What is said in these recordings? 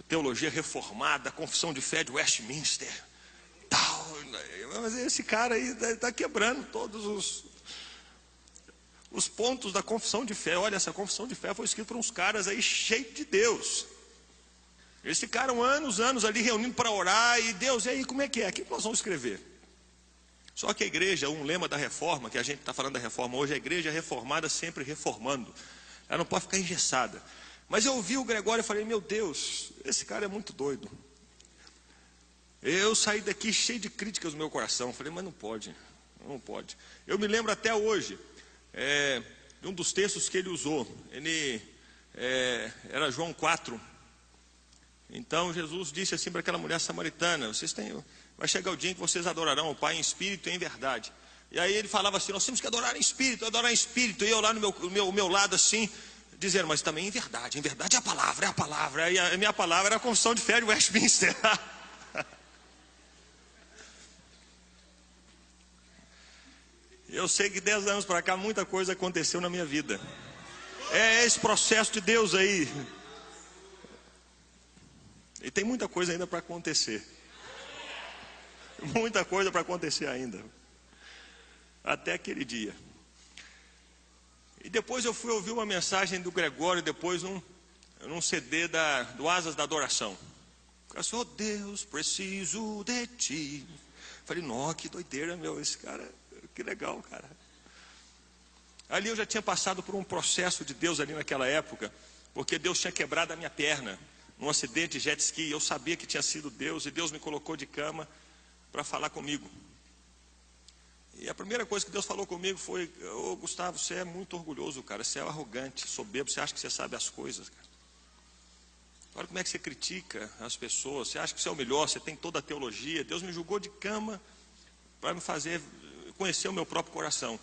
teologia reformada, confissão de fé de Westminster, tal. Mas esse cara aí está quebrando todos os pontos da confissão de fé. Olha, essa confissão de fé foi escrita por uns caras aí cheios de Deus. Eles ficaram anos ali reunindo para orar. E Deus, e aí como é que é? O que nós vamos escrever? Só que a igreja, um lema da reforma, que a gente está falando da reforma hoje, a igreja reformada sempre reformando. Ela não pode ficar engessada. Mas eu ouvi o Gregório e falei, meu Deus, esse cara é muito doido. Eu saí daqui cheio de críticas no meu coração. Falei, mas não pode. Eu me lembro até hoje de um dos textos que ele usou. Era João 4. Então Jesus disse assim para aquela mulher samaritana, vai chegar o dia em que vocês adorarão o Pai em espírito e em verdade. E aí ele falava assim, nós temos que adorar em espírito. E eu lá no meu lado assim, dizendo, mas também em verdade é a palavra. E a minha palavra era a confissão de fé de Westminster. Eu sei que 10 anos para cá muita coisa aconteceu na minha vida. É esse processo de Deus aí. E tem muita coisa ainda para acontecer. Muita coisa para acontecer ainda. Até aquele dia. E depois eu fui ouvir uma mensagem do Gregório, depois num CD do Asas da Adoração. Eu disse, oh Deus, preciso de ti. Falei, nossa, que doideira, meu, esse cara, que legal, cara. Ali eu já tinha passado por um processo de Deus ali naquela época, porque Deus tinha quebrado a minha perna, num acidente de jet ski. Eu sabia que tinha sido Deus, e Deus me colocou de cama para falar comigo. E a primeira coisa que Deus falou comigo foi, ô Gustavo, você é muito orgulhoso, cara, você é arrogante, soberbo, você acha que você sabe as coisas, cara. Olha como é que você critica as pessoas, você acha que você é o melhor, você tem toda a teologia. Deus me julgou de cama para me fazer conhecer o meu próprio coração.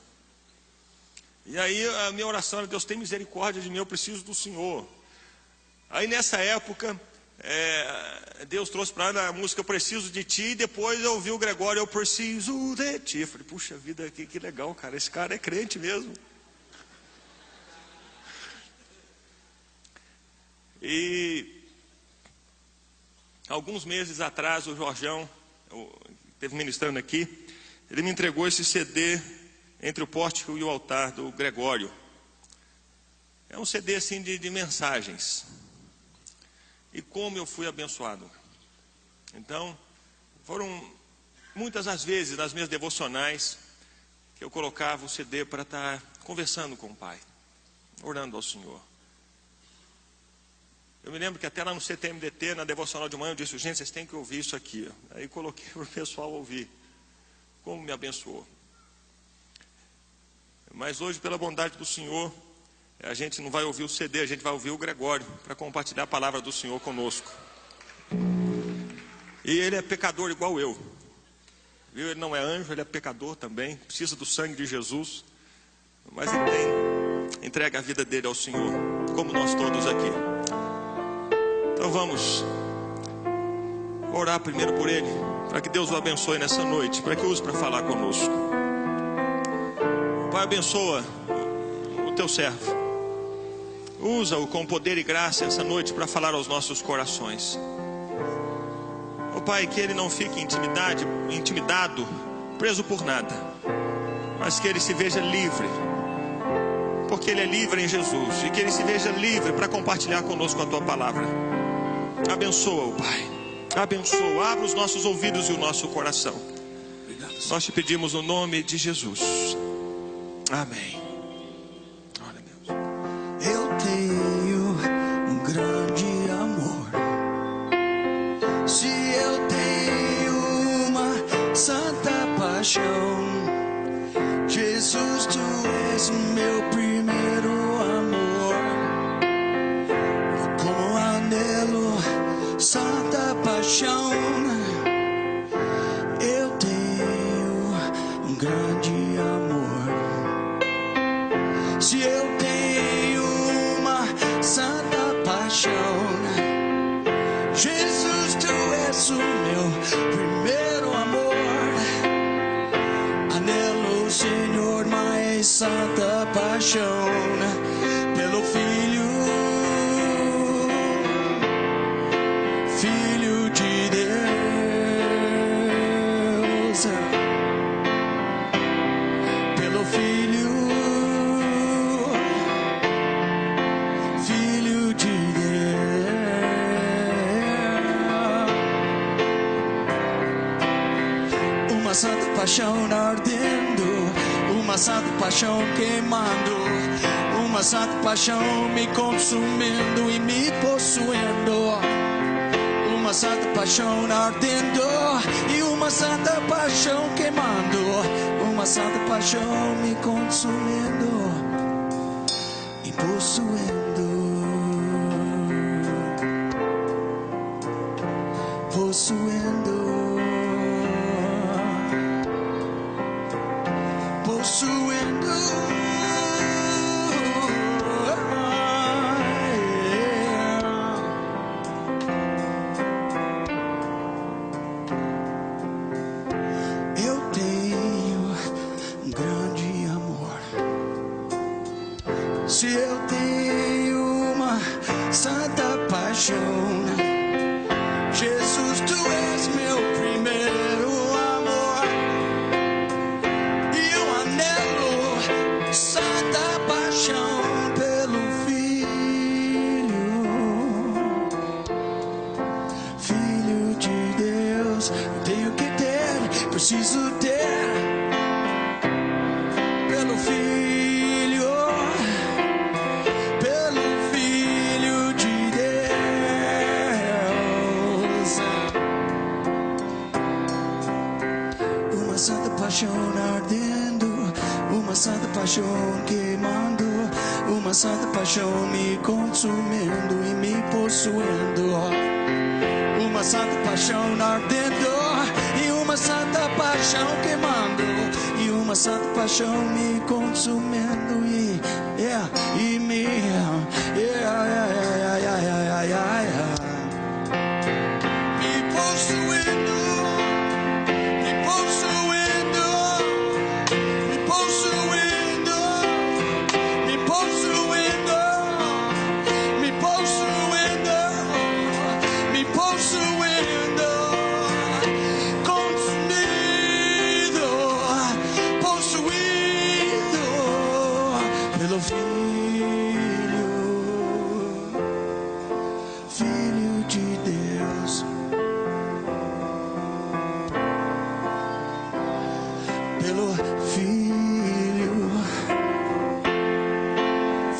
E aí a minha oração era, Deus tem misericórdia de mim, eu preciso do Senhor. Aí nessa época, Deus trouxe para ela a música Eu Preciso de Ti, e depois eu ouvi o Gregório, Eu Preciso de Ti. Eu falei, puxa vida, que legal, cara, esse cara é crente mesmo. E alguns meses atrás, o Jorjão, esteve ministrando aqui, ele me entregou esse CD, Entre o Pórtico e o Altar, do Gregório. É um CD assim de mensagens. E como eu fui abençoado. Então, foram muitas as vezes nas minhas devocionais que eu colocava o CD para estar conversando com o Pai, orando ao Senhor. Eu me lembro que até lá no CTMDT, na devocional de manhã, eu disse, gente, vocês têm que ouvir isso aqui. Aí coloquei para o pessoal ouvir. Como me abençoou. Mas hoje, pela bondade do Senhor, a gente não vai ouvir o CD, a gente vai ouvir o Gregório, para compartilhar a palavra do Senhor conosco. E ele é pecador igual eu. Viu? Ele não é anjo, ele é pecador também, precisa do sangue de Jesus. Mas ele entrega a vida dele ao Senhor, como nós todos aqui. Então vamos orar primeiro por ele, para que Deus o abençoe nessa noite, para que use para falar conosco. Pai, abençoa o teu servo. Usa-o com poder e graça essa noite para falar aos nossos corações. Ó Pai, que ele não fique intimidado, preso por nada, mas que ele se veja livre, porque ele é livre em Jesus, e que ele se veja livre para compartilhar conosco a tua palavra. Abençoa-o, Pai. Abençoa, abre os nossos ouvidos e o nosso coração. Nós te pedimos no nome de Jesus. Amém. Olha, Deus. Eu tenho um grande amor. Se eu tenho uma santa paixão, Jesus, tu és o meu primeiro amor. Com anelo, santa paixão, eu tenho um grande amor. Se eu tenho uma santa paixão, Jesus, tu és o meu primeiro amor. Anelo, Senhor, mais santa paixão pelo Filho. Filho de Deus, pelo Filho de Deus. Uma santa paixão ardendo, uma santa paixão queimando, uma santa paixão me consumindo e me possuindo. Uma santa paixão ardendo e uma santa paixão queimando, uma santa paixão me consumindo e possuindo, possuindo, possuindo. Se eu tenho uma santa paixão, Jesus, tu és meu primeiro amor, e eu anelo santa paixão pelo Filho, Filho de Deus. Eu tenho que ter, preciso ter, pelo Filho. Paixão ardendo, uma santa paixão queimando, uma santa paixão me consumindo e me possuindo. Uma santa paixão ardendo e uma santa paixão queimando, e uma santa paixão me consumindo e me possuindo. Filho de Deus, pelo Filho,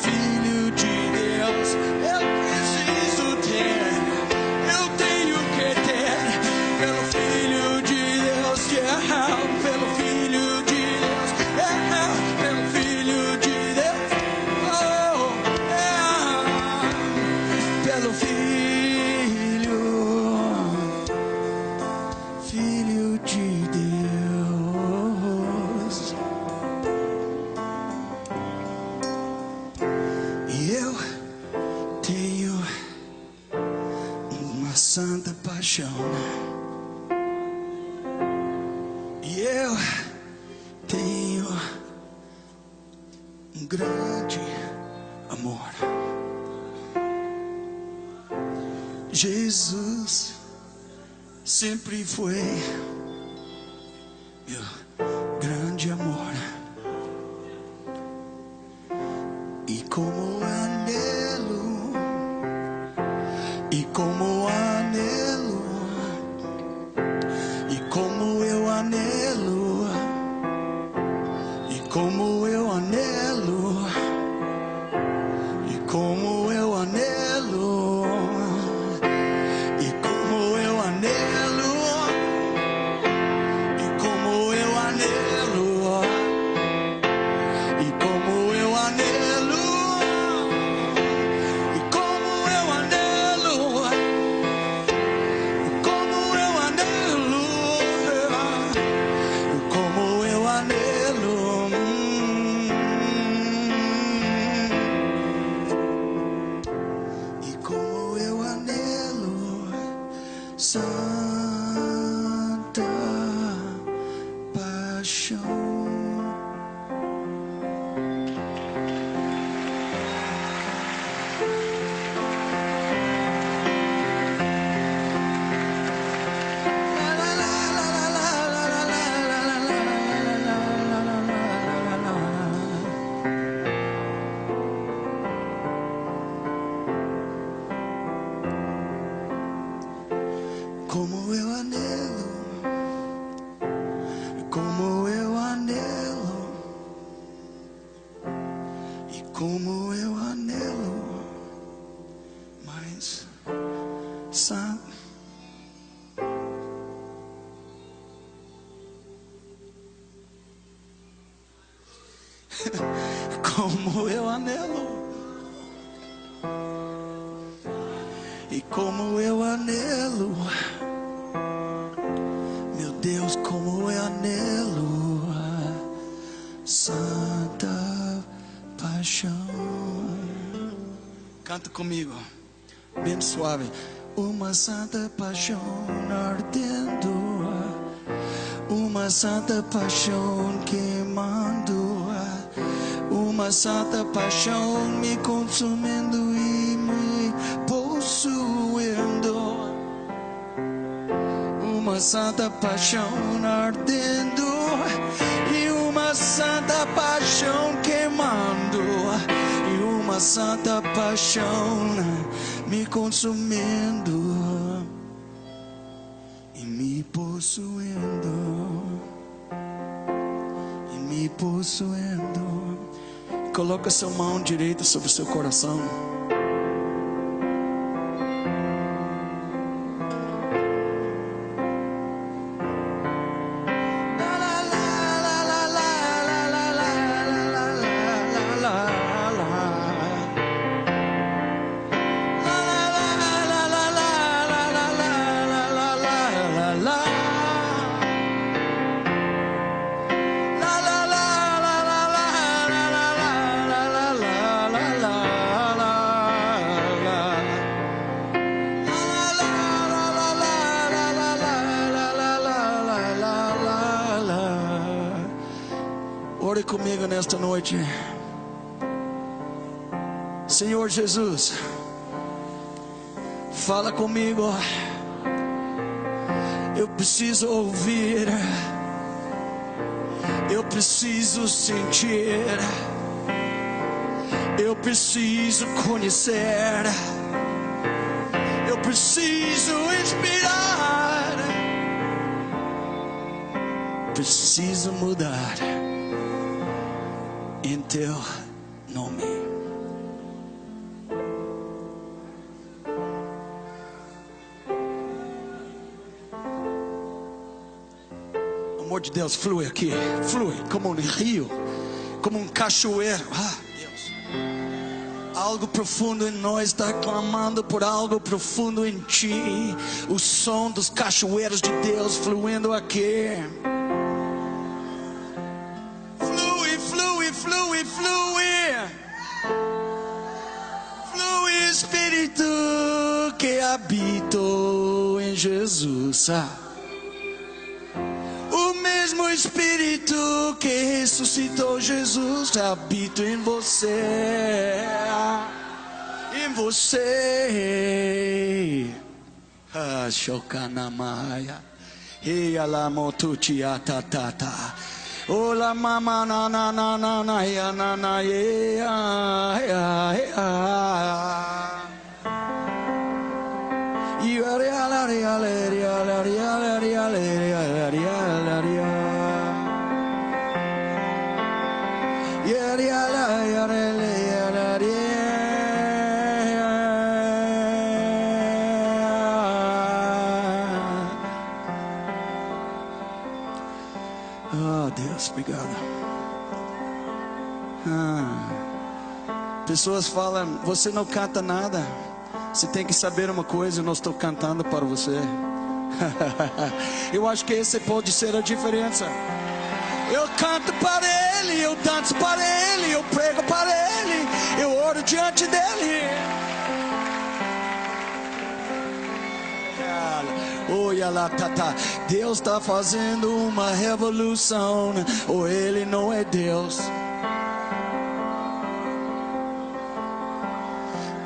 Filho de Deus. Eu preciso ter, eu tenho que ter, pelo Filho de Deus, pelo Filho de Deus, pelo Filho de Deus, pelo Filho. Filho de Deus, e eu tenho uma santa paixão, e eu tenho um grande amor. Jesus sempre foi meu grande amor, e como anelo, e como anelo, e como eu anelo, e como eu anelo, e como eu anelo. Santa paixão. como eu anelo, como eu anelo, e como eu anelo, mas sabe, como eu anelo, e como eu anelo, meu Deus, como eu anelo a santa paixão. Canta comigo, bem suave. Uma santa paixão ardendo, uma santa paixão queimando, uma santa paixão me consumindo e me possuindo, uma santa paixão ardendo e uma santa paixão queimando, e uma santa paixão me consumindo e me possuindo, e me possuindo. Coloca sua mão direita sobre o seu coração. Ore comigo nesta noite. Senhor Jesus, fala comigo. Eu preciso ouvir, eu preciso sentir, eu preciso conhecer, eu preciso inspirar, preciso mudar em teu nome. O amor de Deus flui aqui, flui como um rio, como um cachoeiro. Deus, algo profundo em nós está clamando por algo profundo em ti. O som dos cachoeiros de Deus fluindo aqui. Espírito que habito em Jesus, o mesmo Espírito que ressuscitou Jesus habita em você, em você. Shokanamaya, Eyalamotuchiatatata. Ola mama na na na na na ya na na ya ya ya. You are ya la ya la ya la ya la ya la ya la ya. Ya ya la ya la ya la ya. Deus, obrigado. Pessoas falam, você não canta nada. Você tem que saber uma coisa, eu não estou cantando para você. Eu acho que essa pode ser a diferença. Eu canto para Ele, eu danço para Ele, eu prego para Ele, eu oro diante dEle. Deus está fazendo uma revolução, ou Ele não é Deus.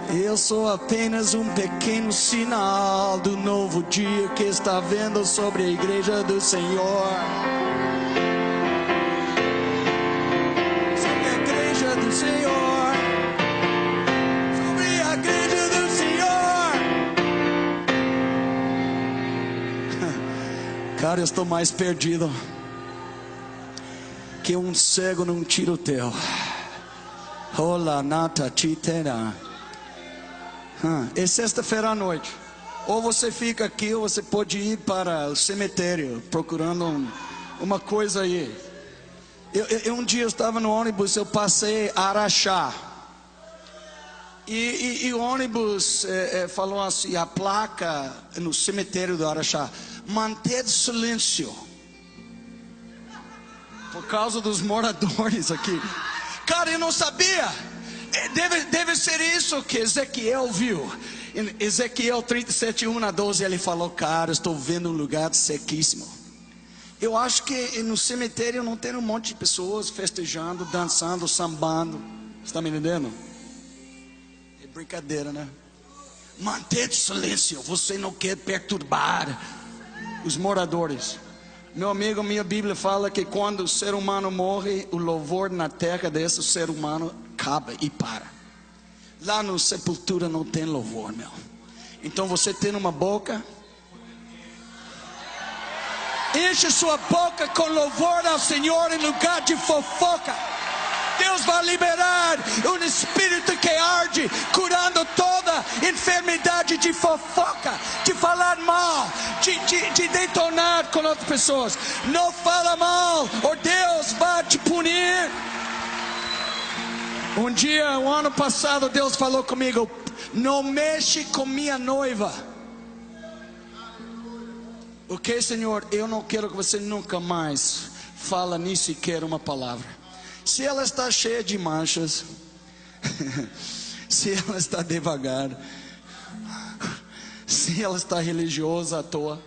Eu sou apenas um pequeno sinal do novo dia que está vindo sobre a igreja do Senhor. Sobre a igreja do Senhor. Sobre a igreja do Senhor. lugar, eu estou mais perdido que um cego num tiroteio. Olá, nata, titera. É sexta-feira à noite. Ou você fica aqui, ou você pode ir para o cemitério procurando uma coisa aí. Um dia eu estava no ônibus, eu passei Araxá. E o ônibus falou assim, a placa no cemitério do Araxá: manter silêncio, por causa dos moradores aqui. Cara, eu não sabia. Deve ser isso que Ezequiel viu. Em Ezequiel 37:1-12, ele falou: cara, estou vendo um lugar sequíssimo. Eu acho que no cemitério não tem um monte de pessoas festejando, dançando, sambando. Você está me entendendo? É brincadeira, né? Manter silêncio, você não quer perturbar os moradores. Meu amigo, minha Bíblia fala que quando o ser humano morre, o louvor na terra desse ser humano acaba e para. Lá no sepultura não tem louvor, meu. Então você tem uma boca, enche sua boca com louvor ao Senhor em lugar de fofoca. Deus vai liberar um espírito que arde, curando toda enfermidade de fofoca, de falar mal, de detonar com outras pessoas. Não fala mal, ou Deus vai te punir. Um dia, o ano passado, Deus falou comigo: não mexe com minha noiva. Ok, Senhor, eu não quero que você nunca mais fale nem sequer uma palavra. Se ela está cheia de manchas, se ela está devagar, se ela está religiosa à toa,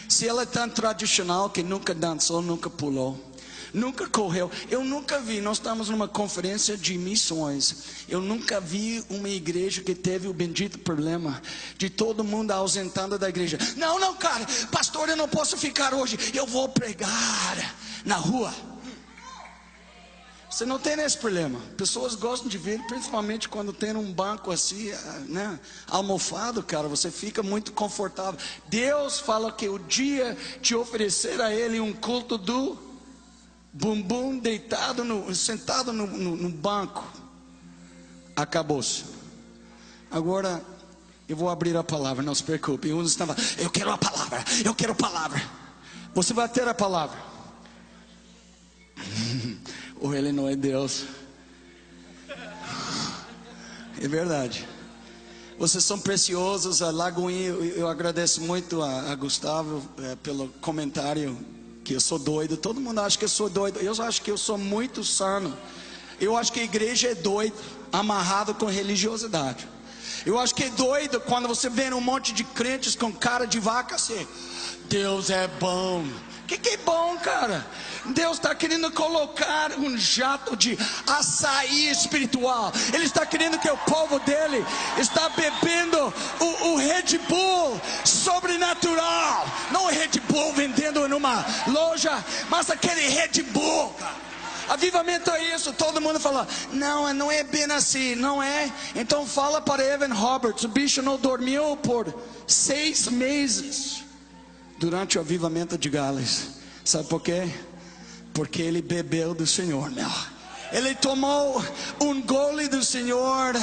se ela é tão tradicional que nunca dançou, nunca pulou, nunca correu. Eu nunca vi, nós estamos numa conferência de missões, eu nunca vi uma igreja que teve o bendito problema de todo mundo ausentando da igreja. Não, cara, pastor, eu não posso ficar hoje, eu vou pregar na rua. Você não tem esse problema. Pessoas gostam de vir, principalmente quando tem um banco assim, né, almofado, cara, você fica muito confortável. Deus fala que o dia de oferecer a Ele um culto do bumbum deitado, sentado no banco, acabou-se. Agora eu vou abrir a palavra, não se preocupe. Uns estavam: eu quero a palavra, eu quero a palavra. Você vai ter a palavra. Ou ele não é Deus. É verdade. Vocês são preciosos. A Lagoinha, eu agradeço muito a Gustavo pelo comentário que eu sou doido. Todo mundo acha que eu sou doido. Eu acho que eu sou muito sano. Eu acho que a igreja é doido, amarrado com religiosidade. Eu acho que é doido quando você vê um monte de crentes com cara de vaca assim: Deus é bom. Que é bom, cara? Deus está querendo colocar um jato de açaí espiritual. Ele está querendo que o povo dele está bebendo o Red Bull sobrenatural. Não o Red Bull vendendo numa loja, mas aquele Red Bull, cara. Avivamento é isso. Todo mundo fala: não é bem assim. Não é? Então fala para Evan Roberts. O bicho não dormiu por 6 meses durante o avivamento de Gales. Sabe por quê? Porque ele bebeu do Senhor, meu. Ele tomou um gole do Senhor.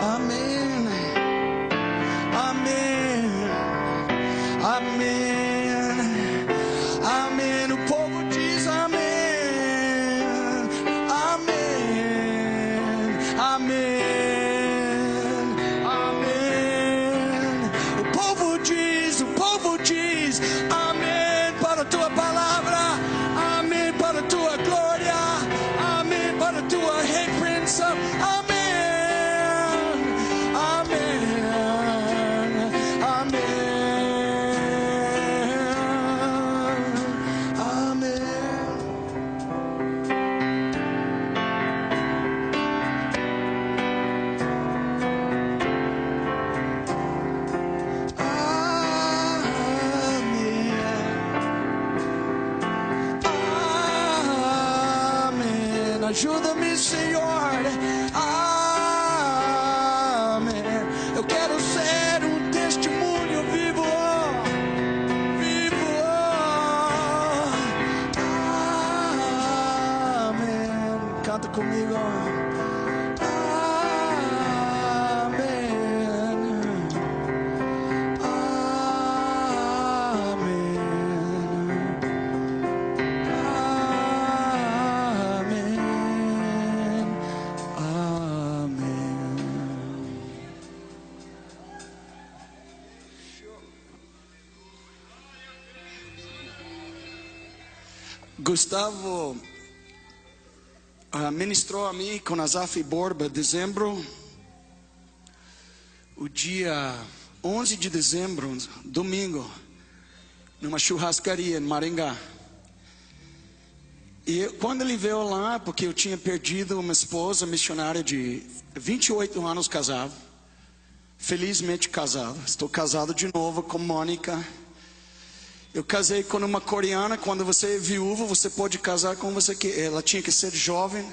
Amém. Amém. Amém. Amém. O povo diz amém. Amém. Amém. Amém. Senhor. Amém. Eu quero ser um testemunho vivo. Vivo. Amém. Canta comigo. Gustavo ministrou a mim com Azaf Borba, dezembro, o dia 11 de dezembro, domingo, numa churrascaria em Maringá. E quando ele veio lá, porque eu tinha perdido uma esposa missionária de 28 anos casado, felizmente casado, estou casado de novo com Mônica. Eu casei com uma coreana. Quando você é viúvo, você pode casar com você que ela tinha que ser jovem.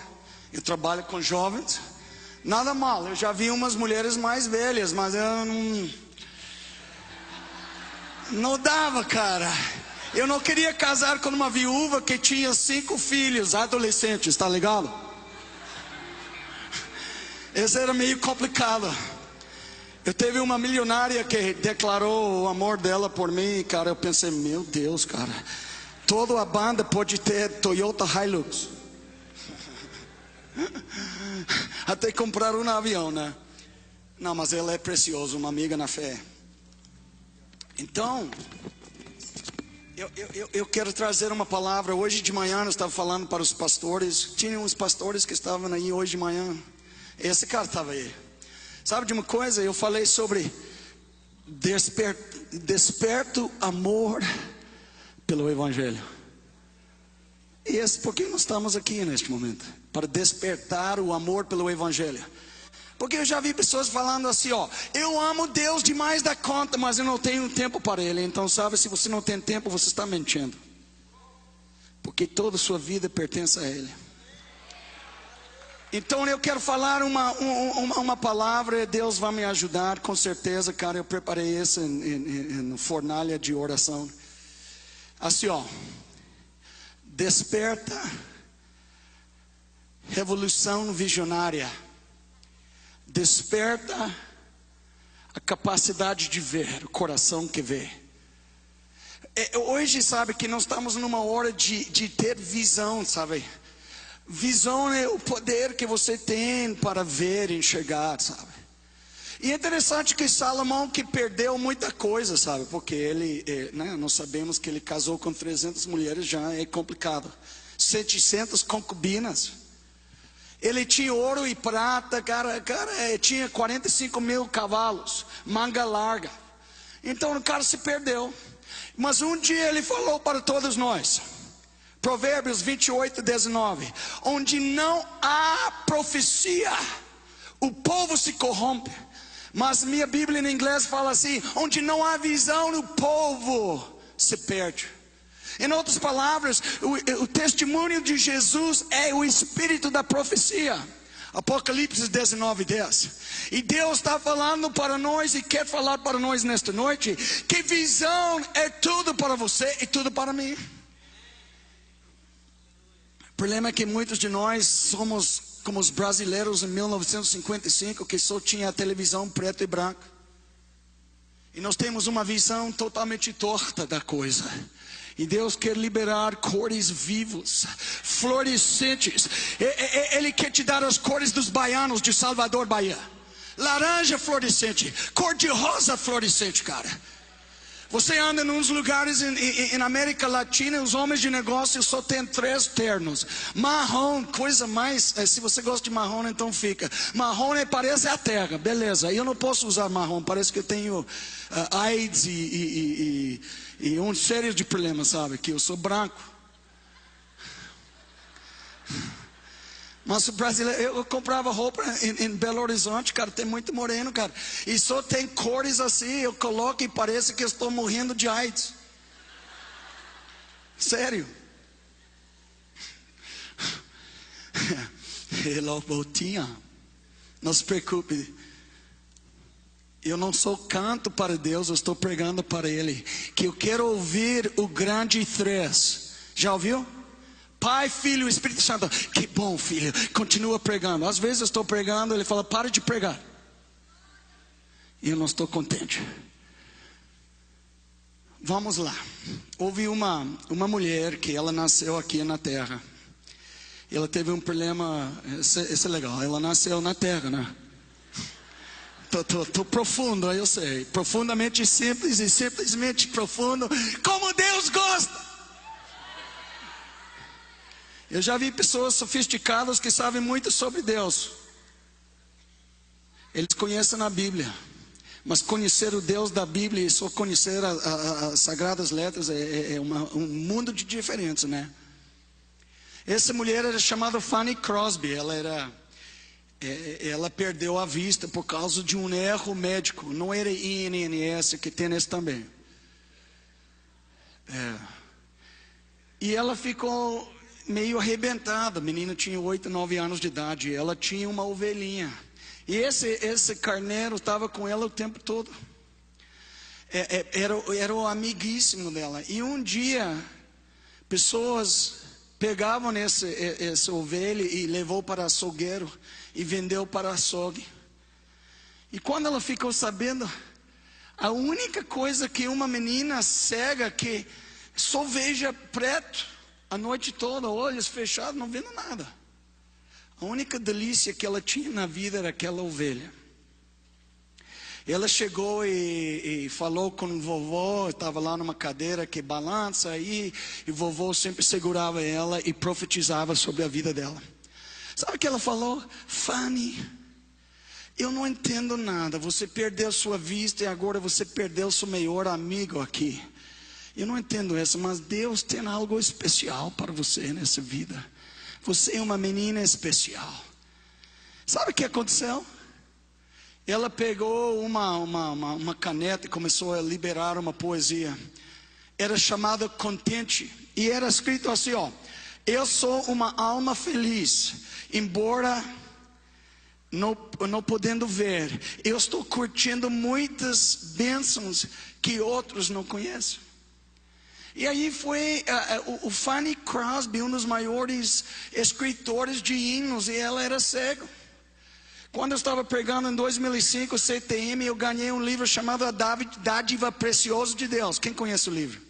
Eu trabalho com jovens. Nada mal. Eu já vi umas mulheres mais velhas, mas eu não dava, cara. Eu não queria casar com uma viúva que tinha 5 filhos adolescentes, tá ligado? Isso era meio complicado. Eu teve uma milionária que declarou o amor dela por mim, cara. Eu pensei, meu Deus, cara, toda a banda pode ter Toyota Hilux. Até comprar um avião, né? Não, mas ela é preciosa, uma amiga na fé. Então, eu quero trazer uma palavra. Hoje de manhã eu estava falando para os pastores. Tinha uns pastores que estavam aí hoje de manhã. Esse cara estava aí. Sabe de uma coisa? Eu falei sobre desperto amor pelo Evangelho. E por que nós estamos aqui neste momento? Para despertar o amor pelo Evangelho. Porque eu já vi pessoas falando assim, ó, eu amo Deus demais da conta, mas eu não tenho tempo para Ele. Então sabe, se você não tem tempo, você está mentindo. Porque toda a sua vida pertence a Ele. Então eu quero falar uma palavra. Deus vai me ajudar, com certeza, cara. Eu preparei isso em fornalha de oração. Assim, ó, desperta revolução visionária. Desperta a capacidade de ver, o coração que vê. Hoje, sabe, que nós estamos numa hora de ter visão, sabe? Visão é o poder que você tem para ver e enxergar, sabe? E é interessante que Salomão, que perdeu muita coisa, sabe? Porque ele, né, nós sabemos que ele casou com 300 mulheres, já é complicado. 700 concubinas. Ele tinha ouro e prata, cara, tinha 45 mil cavalos, manga larga. Então o cara se perdeu. Mas um dia ele falou para todos nós, Provérbios 28, 19: onde não há profecia, o povo se corrompe. Mas minha Bíblia em inglês fala assim: onde não há visão, o povo se perde. Em outras palavras, o testemunho de Jesus é o espírito da profecia. Apocalipse 19, 10. E Deus está falando para nós e quer falar para nós nesta noite que visão é tudo para você e tudo para mim. O problema é que muitos de nós somos como os brasileiros em 1955, que só tinha a televisão preto e branco. E nós temos uma visão totalmente torta da coisa. E Deus quer liberar cores vivas, florescentes. Ele quer te dar as cores dos baianos de Salvador, Bahia. Laranja florescente, cor de rosa florescente, cara. Você anda em uns lugares em América Latina, os homens de negócio só tem 3 ternos. Marrom, coisa mais, se você gosta de marrom, então fica. Marrom parece a terra, beleza. Eu não posso usar marrom, parece que eu tenho AIDS e uma série de problemas, sabe? Que eu sou branco. Mas o brasileiro, eu comprava roupa em Belo Horizonte, cara, tem muito moreno, cara. E só tem cores assim, eu coloco e parece que eu estou morrendo de AIDS. Sério. Ele falou, te amo. Não se preocupe. Eu não só canto para Deus, eu estou pregando para Ele. Que eu quero ouvir o grande três. Já ouviu? Pai, Filho e Espírito Santo. Que bom, filho, continua pregando. Às vezes eu estou pregando, ele fala, para de pregar. E eu não estou contente. Vamos lá. Houve uma mulher que ela nasceu aqui na terra. Ela teve um problema, esse é legal, ela nasceu na terra, né? Tô profundo, eu sei. Profundamente simples e simplesmente profundo. Como Deus gosta. Eu já vi pessoas sofisticadas que sabem muito sobre Deus. Eles conhecem a Bíblia. Mas conhecer o Deus da Bíblia e só conhecer as Sagradas Letras é um mundo de diferença, né? Essa mulher era chamada Fanny Crosby. Ela perdeu a vista por causa de um erro médico. Não era INSS, que tem esse também. E ela ficou meio arrebentada. A menina tinha 8, 9 anos de idade. Ela tinha uma ovelhinha. E esse carneiro estava com ela o tempo todo. Era o amiguíssimo dela. E um dia, pessoas pegavam essa ovelha e levou para açougueiro e vendeu para açougue. E quando ela ficou sabendo, a única coisa que uma menina cega que só veja preto a noite toda, olhos fechados, não vendo nada. A única delícia que ela tinha na vida era aquela ovelha. Ela chegou e falou com o vovô, estava lá numa cadeira que balança aí, e o vovô sempre segurava ela e profetizava sobre a vida dela. Sabe o que ela falou? Fanny, eu não entendo nada, você perdeu sua vista e agora você perdeu seu melhor amigo aqui. Eu não entendo isso, mas Deus tem algo especial para você nessa vida. Você é uma menina especial. Sabe o que aconteceu? Ela pegou uma caneta e começou a liberar uma poesia. Era chamada Contente. E era escrito assim, ó. Eu sou uma alma feliz, embora não podendo ver. Eu estou curtindo muitas bênçãos que outros não conhecem. E aí foi o Fanny Crosby, um dos maiores escritores de hinos, e ela era cego. Quando eu estava pregando em 2005, CTM, eu ganhei um livro chamado A Dádiva Preciosa de Deus. Quem conhece o livro?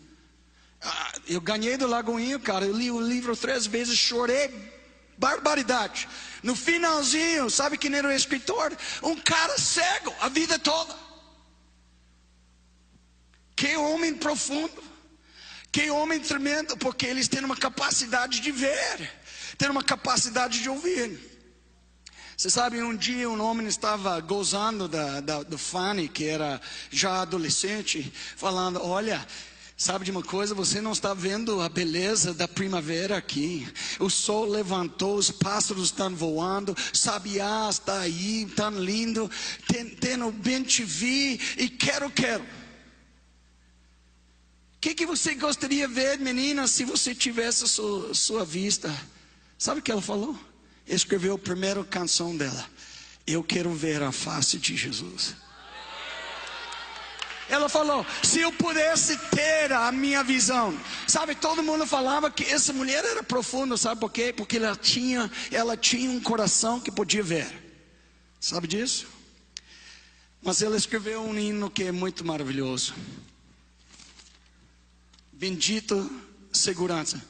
Eu ganhei do Lagoinho, cara. Eu li o livro 3 vezes, chorei barbaridade. No finalzinho, sabe quem era o escritor? Um cara cego a vida toda. Que homem profundo. Que homem tremendo, porque eles têm uma capacidade de ver, têm uma capacidade de ouvir. Você sabe, um dia um homem estava gozando do Fanny, que era já adolescente, falando, olha, sabe de uma coisa, você não está vendo a beleza da primavera aqui. O sol levantou, os pássaros estão voando, sabiá está aí, tão lindo, tendo bem te vi e quero. O que você gostaria de ver, menina, se você tivesse sua vista? Sabe o que ela falou? Escreveu a primeira canção dela. Eu quero ver a face de Jesus. Ela falou, se eu pudesse ter a minha visão. Sabe, todo mundo falava que essa mulher era profunda, sabe por quê? Porque ela tinha um coração que podia ver. Sabe disso? Mas ela escreveu um hino que é muito maravilhoso. Bendito segurança.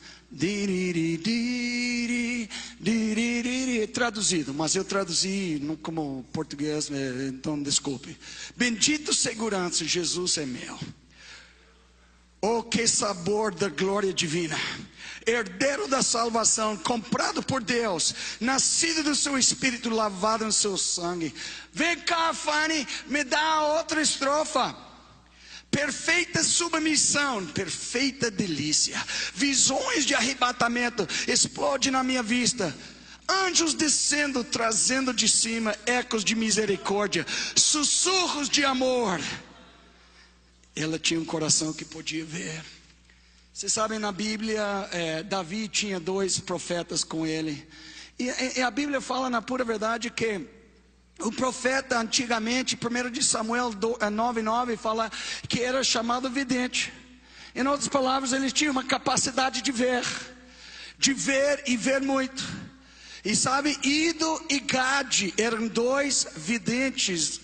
Traduzido, mas eu traduzi não como português, então desculpe. Bendito segurança, Jesus é meu. Oh, que sabor da glória divina. Herdeiro da salvação, comprado por Deus, nascido do seu espírito, lavado no seu sangue. Vem cá, Fanny, me dá outra estrofa. Perfeita submissão, perfeita delícia. Visões de arrebatamento explodem na minha vista. Anjos descendo, trazendo de cima ecos de misericórdia, sussurros de amor. Ela tinha um coração que podia ver. Vocês sabem, na Bíblia, Davi tinha 2 profetas com ele. E a Bíblia fala na pura verdade que o profeta antigamente, 1 de Samuel 9:9, fala que era chamado vidente. Em outras palavras, ele tinha uma capacidade de ver e ver muito. E sabe, Ido e Gade eram dois videntes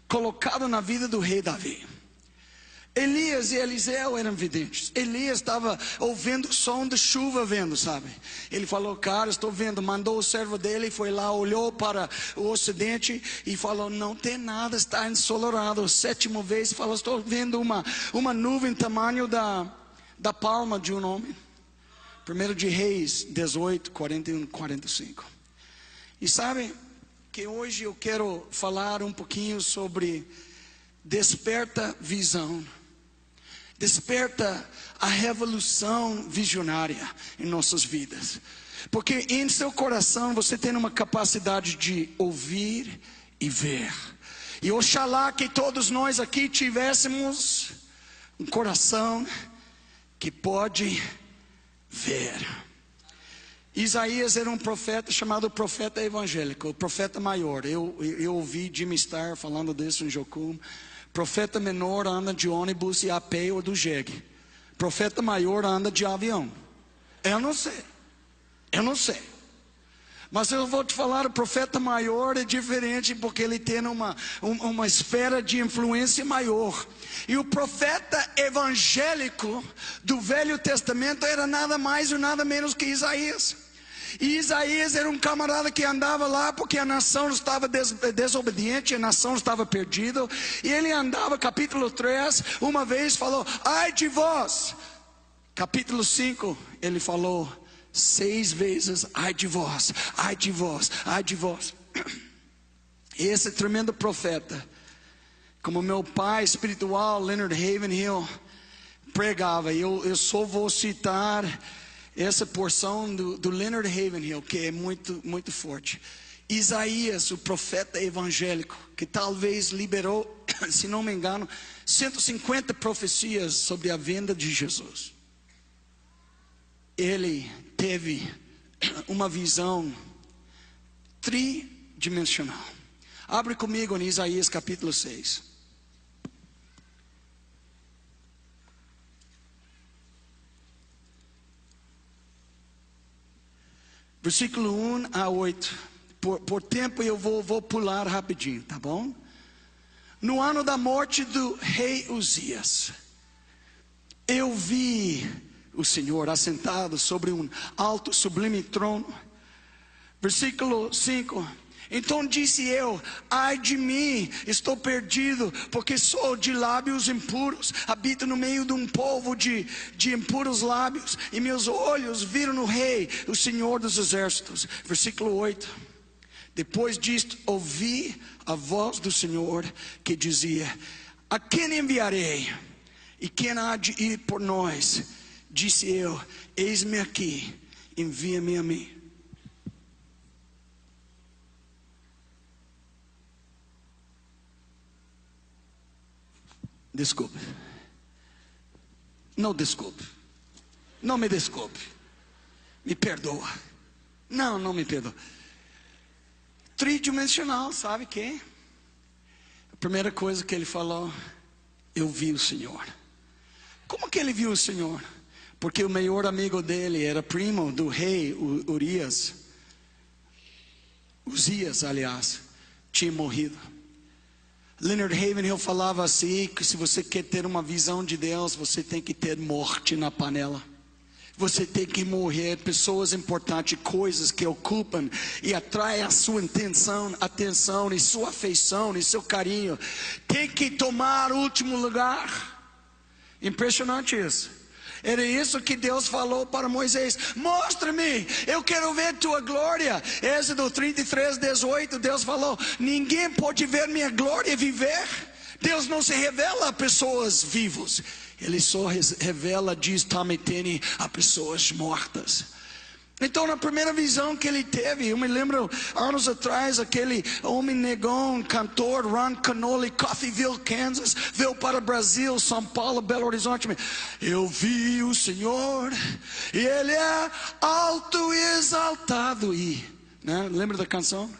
colocados na vida do rei Davi. Elias e Eliseu eram videntes. Elias estava ouvindo o som da chuva, vendo, sabe? Ele falou, cara, estou vendo. Mandou o servo dele, foi lá, olhou para o ocidente e falou, não tem nada, está ensolarado. A sétima vez falou, estou vendo uma nuvem tamanho da palma de um homem. 1 de Reis 18, 41, 45. E sabe que hoje eu quero falar um pouquinho sobre desperta visão. Desperta a revolução visionária em nossas vidas. Porque em seu coração você tem uma capacidade de ouvir e ver. E oxalá que todos nós aqui tivéssemos um coração que pode ver. Isaías era um profeta chamado profeta evangélico, o profeta maior. Eu ouvi Jimmy Star falando disso em Jocum. Profeta menor anda de ônibus e a pé ou do jegue. Profeta maior anda de avião. Eu não sei. Mas eu vou te falar, o profeta maior é diferente porque ele tem uma esfera de influência maior. E o profeta evangélico do Velho Testamento era nada mais e nada menos que Isaías. E Isaías era um camarada que andava lá porque a nação estava desobediente, a nação estava perdida. E ele andava, capítulo 3, uma vez falou, ai de vós. Capítulo 5, ele falou 6 vezes, ai de vós, ai de vós, ai de vós. Esse tremendo profeta, como meu pai espiritual, Leonard Ravenhill, pregava. Eu só vou citar essa porção do Leonard Ravenhill, que é muito, muito forte. Isaías, o profeta evangélico, que talvez liberou, se não me engano, 150 profecias sobre a vinda de Jesus. Ele teve uma visão tridimensional. Abre comigo em Isaías capítulo 6. Versículo 1 a 8. Por tempo eu vou pular rapidinho, tá bom? No ano da morte do rei Uzias, eu vi o Senhor assentado sobre um alto sublime trono. Versículo 5. Então disse eu, ai de mim, estou perdido, porque sou de lábios impuros, habito no meio de um povo de impuros lábios, e meus olhos viram no rei, o Senhor dos exércitos. Versículo 8. Depois disto ouvi a voz do Senhor que dizia, a quem enviarei? E quem há de ir por nós? Disse eu, eis-me aqui, envia-me a mim. Desculpe. Não desculpe. Não me desculpe. Me perdoa. Não me perdoa. Tridimensional, sabe quem? A primeira coisa que ele falou, eu vi o Senhor. Como que ele viu o Senhor? Porque o maior amigo dele era primo do rei Uzias, aliás, tinha morrido. Leonard Ravenhill falava assim, que se você quer ter uma visão de Deus, você tem que ter morte na panela. Você tem que morrer, pessoas importantes, coisas que ocupam e atraem a sua atenção e sua afeição e seu carinho. Tem que tomar o último lugar. Impressionante isso. Era isso que Deus falou para Moisés, mostra-me, eu quero ver tua glória. Êxodo 33, 18, Deus falou, ninguém pode ver minha glória e viver. Deus não se revela a pessoas vivas, Ele só revela, diz Tamitene, a pessoas mortas. Então na primeira visão que ele teve, eu me lembro anos atrás, aquele homem negão, cantor Ron Canoli, Coffeyville, Kansas, veio para Brasil, São Paulo, Belo Horizonte. Eu vi o Senhor e Ele é alto e exaltado. E né? Lembra da canção?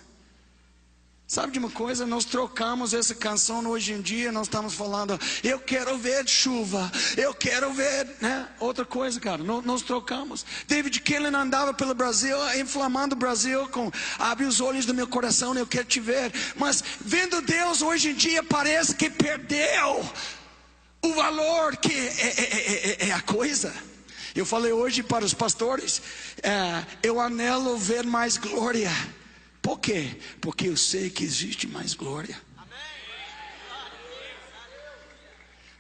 Sabe de uma coisa? Nós trocamos essa canção hoje em dia. Nós estamos falando, eu quero ver chuva, eu quero ver, né? Outra coisa, cara, nós trocamos. David Keelan andava pelo Brasil, inflamando o Brasil com abre os olhos do meu coração, eu quero te ver. Mas vendo Deus hoje em dia parece que perdeu o valor que é a coisa. Eu falei hoje para os pastores, eu anelo ver mais glória. Por quê? Porque eu sei que existe mais glória.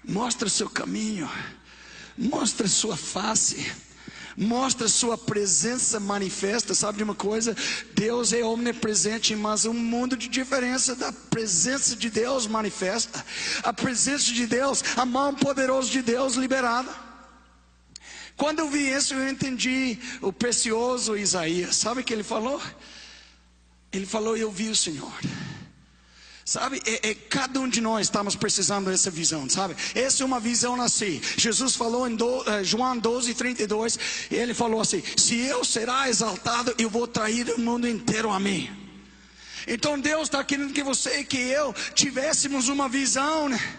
Mostra seu caminho, mostra sua face, mostra sua presença manifesta. Sabe de uma coisa? Deus é omnipresente, mas um mundo de diferença da presença de Deus manifesta. A presença de Deus, a mão poderosa de Deus liberada. Quando eu vi isso, eu entendi o precioso Isaías. Sabe o que ele falou? Ele falou, eu vi o Senhor. Sabe, cada um de nós estamos precisando dessa visão, sabe? Essa é uma visão assim. Jesus falou em João 12:32, ele falou assim, se eu será exaltado, eu vou trair o mundo inteiro a mim. Então Deus está querendo que você e que eu tivéssemos uma visão, né?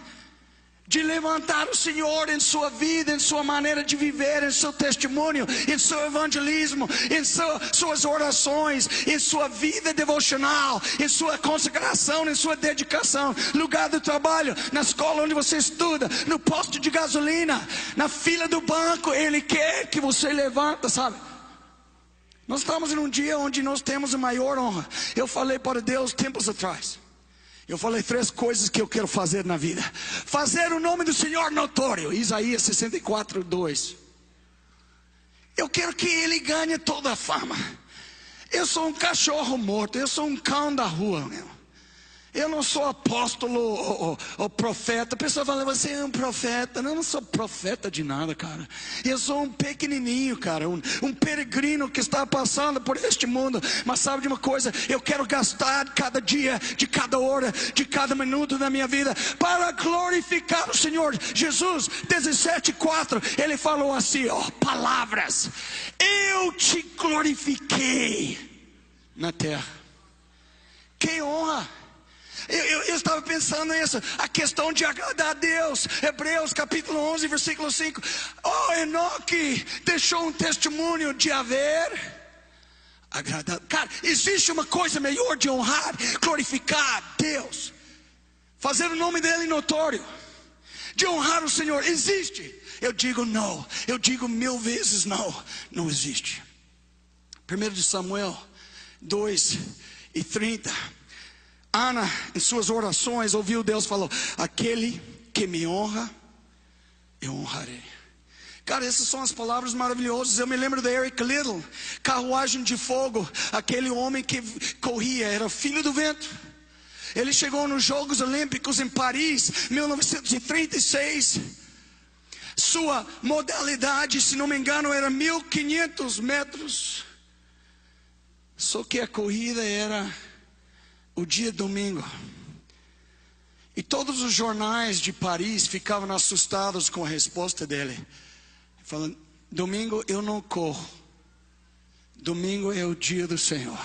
De levantar o Senhor em sua vida, em sua maneira de viver, em seu testemunho, em seu evangelismo, em suas orações, em sua vida devocional, em sua consagração, em sua dedicação, lugar do trabalho, na escola onde você estuda, no posto de gasolina, na fila do banco. Ele quer que você levanta, sabe? Nós estamos em um dia onde nós temos a maior honra. Eu falei para Deus tempos atrás. Eu falei 3 coisas que eu quero fazer na vida. Fazer o nome do Senhor notório. Isaías 64:2. Eu quero que Ele ganhe toda a fama. Eu sou um cachorro morto. Eu sou um cão da rua, meu. Eu não sou apóstolo ou profeta. A pessoa fala, você é um profeta. Não, eu não sou profeta de nada, cara. Eu sou um pequenininho, cara. Um peregrino que está passando por este mundo. Mas sabe de uma coisa? Eu quero gastar cada dia, de cada hora, de cada minuto da minha vida para glorificar o Senhor. Jesus 17:4, Ele falou assim, ó, palavras. Eu te glorifiquei na terra. Que honra! Eu estava pensando nisso, a questão de agradar a Deus. Hebreus capítulo 11, versículo 5. Oh, Enoque deixou um testemunho de haver agradado. Cara, existe uma coisa melhor de honrar, glorificar Deus, fazer o nome dele notório, de honrar o Senhor. Existe? Eu digo não, eu digo 1000 vezes não, não existe. 1 de Samuel 2:30. Ana, em suas orações, ouviu Deus falou, aquele que me honra, eu honrarei. Cara, essas são as palavras maravilhosas. Eu me lembro de Eric Liddell, carruagem de fogo. Aquele homem que corria, era filho do vento. Ele chegou nos Jogos Olímpicos em Paris, 1936. Sua modalidade, se não me engano, era 1500 metros. Só que a corrida era o dia domingo. E todos os jornais de Paris ficavam assustados com a resposta dele. Falando, domingo eu não corro. Domingo é o dia do Senhor.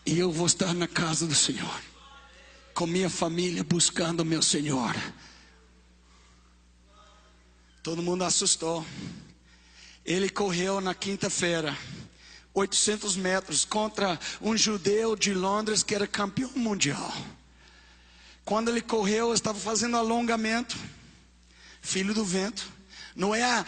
E eu vou estar na casa do Senhor, com minha família, buscando o meu Senhor. Todo mundo assustou. Ele correu na quinta-feira 800 metros contra um judeu de Londres que era campeão mundial. Quando ele correu, estava fazendo alongamento, filho do vento. Não é a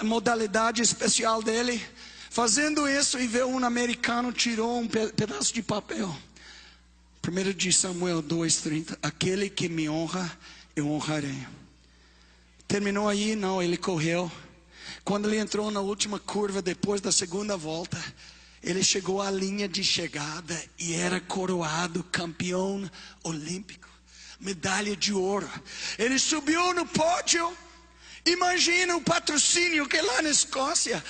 modalidade especial dele. Fazendo isso, e veio um americano, tirou um pedaço de papel. 1 de Samuel 2:30. Aquele que me honra, eu honrarei. Terminou aí? Não, ele correu. Quando ele entrou na última curva, depois da segunda volta, ele chegou à linha de chegada e era coroado campeão olímpico, medalha de ouro. Ele subiu no pódio. Imagina o patrocínio que lá na Escócia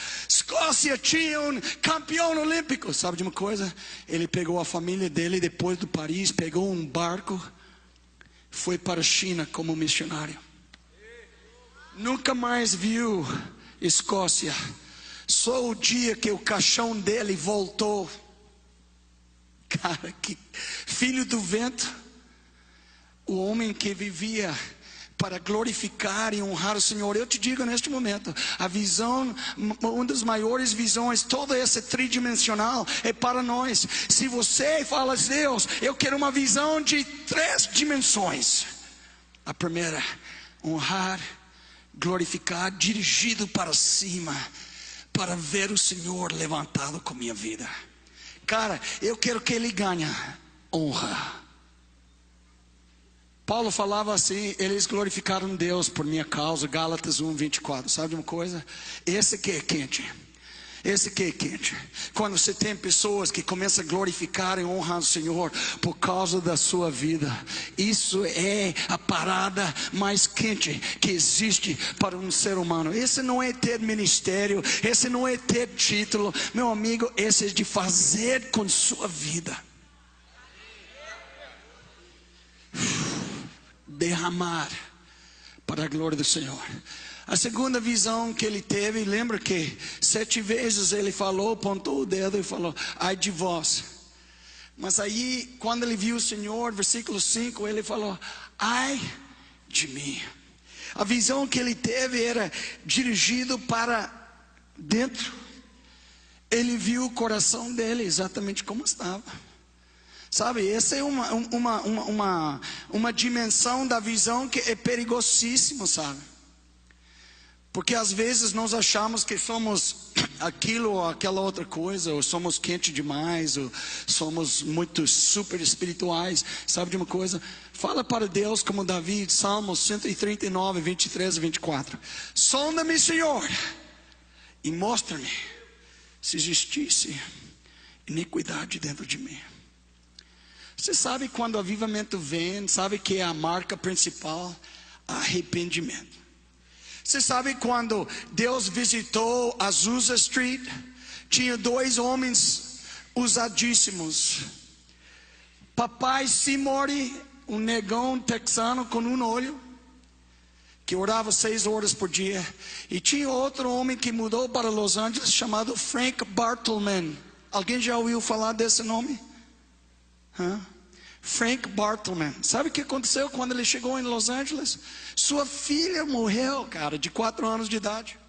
tinha um campeão olímpico. Sabe de uma coisa? Ele pegou a família dele depois do Paris, pegou um barco, foi para a China como missionário. Nunca mais viu Escócia. Só o dia que o caixão dele voltou Cara, que filho do vento. O homem que vivia para glorificar e honrar o Senhor. Eu te digo neste momento, a visão, uma das maiores visões, toda essa tridimensional é para nós. Se você fala, Deus, eu quero uma visão de 3 dimensões. A primeira, honrar, glorificar, dirigido para cima, para ver o Senhor levantado com minha vida. Cara, eu quero que Ele ganhe honra. Paulo falava assim, eles glorificaram Deus por minha causa, Gálatas 1:24. Sabe de uma coisa? Esse que é quente. Esse que é quente. Quando você tem pessoas que começam a glorificar e honrar o Senhor por causa da sua vida, isso é a parada mais quente que existe para um ser humano. Esse não é ter ministério, esse não é ter título, meu amigo, esse é de fazer com sua vida. Derramar para a glória do Senhor. A segunda visão que ele teve, lembra que 7 vezes ele falou, apontou o dedo e falou, ai de vós. Mas aí, quando ele viu o Senhor, versículo 5, ele falou, ai de mim. A visão que ele teve era dirigido para dentro. Ele viu o coração dele exatamente como estava. Sabe, essa é uma dimensão da visão que é perigosíssimo, sabe? Porque às vezes nós achamos que somos aquilo ou aquela outra coisa, ou somos quente demais, ou somos muito super espirituais. Sabe de uma coisa? Fala para Deus como Davi, Salmos 139, 23 e 24. Sonda-me, Senhor, e mostra-me se existisse iniquidade dentro de mim. Você sabe quando o avivamento vem, sabe que é a marca principal? Arrependimento. Você sabe quando Deus visitou Azusa Street, tinha 2 homens usadíssimos. Papai Simori, um negão texano com um olho, que orava 6 horas por dia. E tinha outro homem que mudou para Los Angeles, chamado Frank Bartleman. Alguém já ouviu falar desse nome? Frank Bartleman. Sabe o que aconteceu quando ele chegou em Los Angeles? Sua filha morreu, cara, de 4 anos de idade.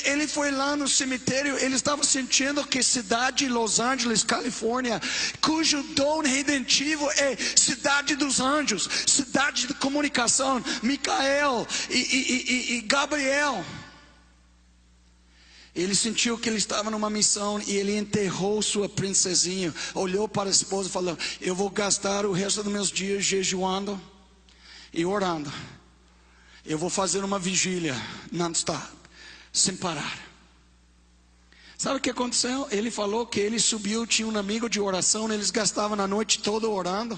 Ele foi lá no cemitério. Ele estava sentindo que cidade de Los Angeles, Califórnia, cujo dom redentivo é cidade dos anjos, cidade de comunicação, Micael e Gabriel. Ele sentiu que ele estava numa missão e ele enterrou sua princesinha. Olhou para a esposa e falou, eu vou gastar o resto dos meus dias jejuando e orando. Eu vou fazer uma vigília non-stop, sem parar. Sabe o que aconteceu? Ele falou que ele subiu, tinha um amigo de oração, eles gastavam a noite toda orando.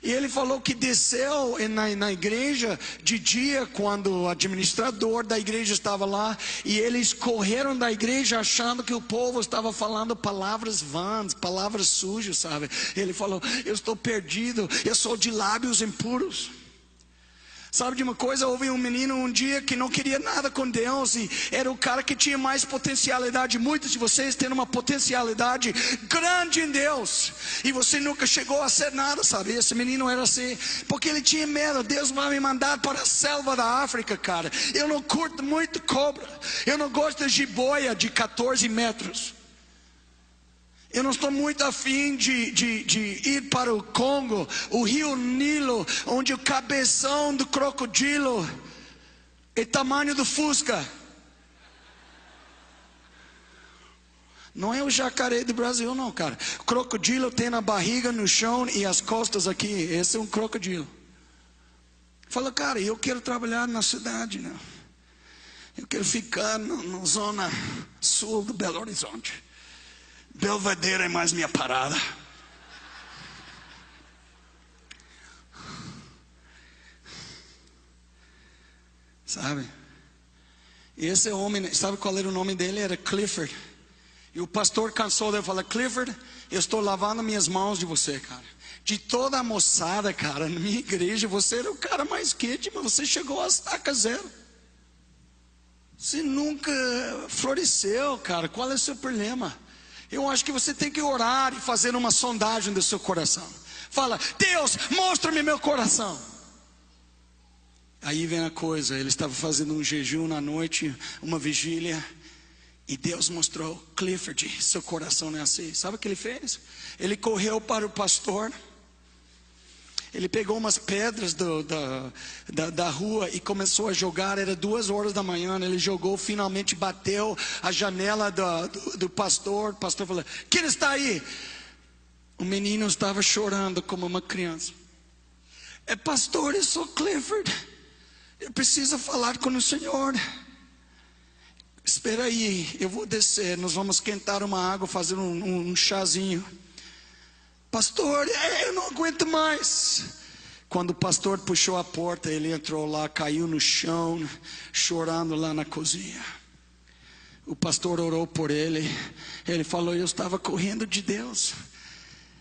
E ele falou que desceu na igreja de dia, quando o administrador da igreja estava lá, e eles correram da igreja achando que o povo estava falando palavras vãs, palavras sujas, sabe? Ele falou, eu estou perdido, eu sou de lábios impuros. Sabe de uma coisa? Houve um menino um dia que não queria nada com Deus, e era o cara que tinha mais potencialidade. Muitos de vocês têm uma potencialidade grande em Deus, e você nunca chegou a ser nada, sabe? Esse menino era assim, porque ele tinha medo. Deus vai me mandar para a selva da África, cara. Eu não curto muito cobra, eu não gosto de jiboia de 14 metros. Eu não estou muito afim de ir para o Congo, o rio Nilo, onde o cabeção do crocodilo é tamanho do Fusca. Não é o jacaré do Brasil não, cara. O crocodilo tem a barriga no chão e as costas aqui. Esse é um crocodilo. Fala, cara, eu quero trabalhar na cidade, né? Eu quero ficar na zona sul do Belo Horizonte. Belvedere é mais minha parada. Sabe? E esse homem, sabe qual era o nome dele? Era Clifford. E o pastor cansou dele e falou, Clifford, eu estou lavando minhas mãos de você, cara. De toda a moçada, cara, na minha igreja, você era o cara mais quente, mas você chegou a estaca zero. Você nunca floresceu, cara. Qual é o seu problema? Eu acho que você tem que orar e fazer uma sondagem do seu coração. Fala: Deus, mostra-me meu coração. Aí vem a coisa, ele estava fazendo um jejum na noite, uma vigília, e Deus mostrou: Clifford, seu coração não é assim. Sabe o que ele fez? Ele correu para o pastor, ele pegou umas pedras da rua e começou a jogar. Era 2 horas da manhã, ele jogou, finalmente bateu a janela do pastor. O pastor falou: quem está aí? O menino estava chorando como uma criança. Pastor, eu sou Clifford, eu preciso falar com o Senhor. Espera aí, eu vou descer, nós vamos esquentar uma água, fazer um chazinho. Pastor, eu não aguento mais. Quando o pastor puxou a porta, ele entrou lá, caiu no chão, chorando lá na cozinha. O pastor orou por ele. Ele falou: eu estava correndo de Deus,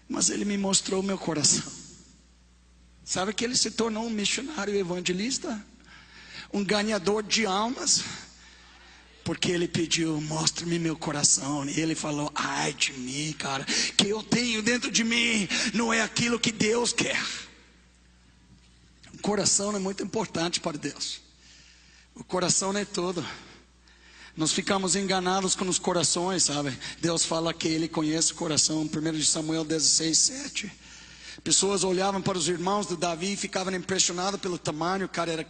mas ele me mostrou o meu coração. Sabe que ele se tornou um missionário evangelista, um ganhador de almas, porque ele pediu: mostre-me meu coração. E ele falou: ai de mim, cara, que eu tenho dentro de mim não é aquilo que Deus quer. O coração é muito importante para Deus. O coração é tudo. Nós ficamos enganados com os corações, sabe? Deus fala que Ele conhece o coração. 1 Samuel 16:7. Pessoas olhavam para os irmãos de Davi e ficavam impressionados pelo tamanho. O cara era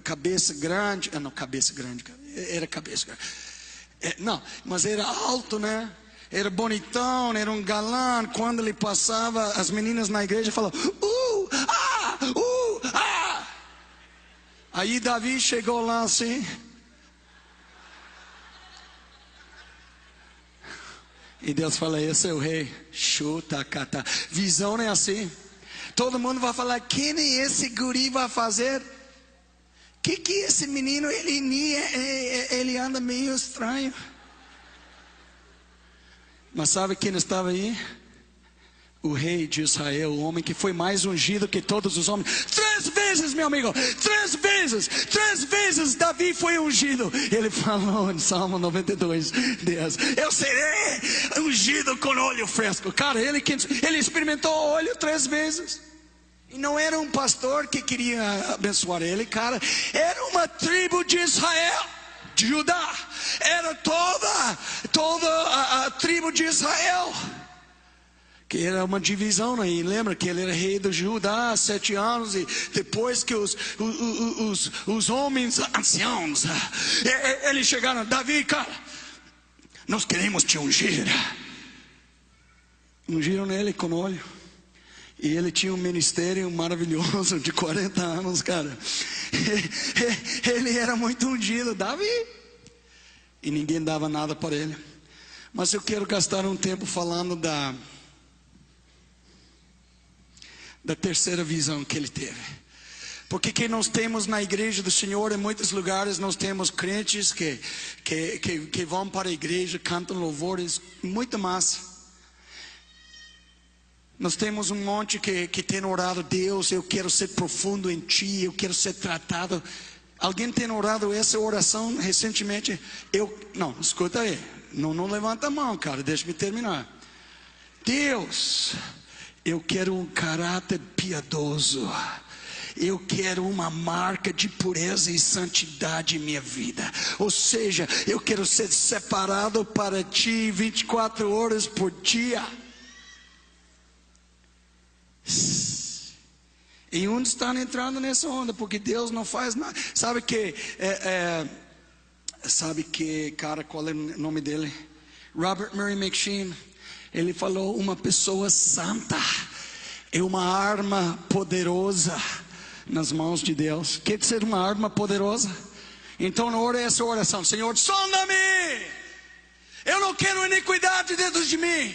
cabeça grande. Não, cabeça grande. Era cabeça grande. Não, mas era alto, né? Era bonitão, era um galã. Quando ele passava, as meninas na igreja falavam: ah! Aí Davi chegou lá assim. E Deus fala: esse é o rei. Chuta, cata. Visão não é assim. Todo mundo vai falar: quem é esse guri vai fazer? Que esse menino, ele anda meio estranho. Mas sabe quem estava aí? O rei de Israel, o homem que foi mais ungido que todos os homens. 3 vezes, meu amigo, 3 vezes Davi foi ungido. Ele falou em Salmo 92, Deus: eu serei ungido com óleo fresco. Cara, ele experimentou óleo 3 vezes. E não era um pastor que queria abençoar ele, cara. Era uma tribo de Israel, de Judá. Era toda a tribo de Israel. Que era uma divisão aí. Lembra que ele era rei de Judá há 7 anos. E depois que os homens anciãos, eles chegaram: Davi, cara, nós queremos te ungir. Ungiram nele com óleo. E ele tinha um ministério maravilhoso de 40 anos, cara. Ele era muito ungido, Davi. E ninguém dava nada para ele. Mas eu quero gastar um tempo falando da terceira visão que ele teve. Porque que nós temos na igreja do Senhor, em muitos lugares nós temos crentes que vão para a igreja, cantam louvores, muito massa. Nós temos um monte que tem orado: Deus, eu quero ser profundo em Ti, eu quero ser tratado. Alguém tem orado essa oração recentemente? Não, escuta aí, não levanta a mão, cara, deixa-me terminar. Deus, eu quero um caráter piedoso. Eu quero uma marca de pureza e santidade em minha vida. Ou seja, eu quero ser separado para Ti 24 horas por dia. E uns estão entrando nessa onda, porque Deus não faz nada. Sabe que, cara, qual é o nome dele? Robert Murray McCheyne. Ele falou: uma pessoa santa é uma arma poderosa nas mãos de Deus. Quer ser uma arma poderosa? Então ore essa oração: Senhor, sonda-me. Eu não quero iniquidade dentro de mim.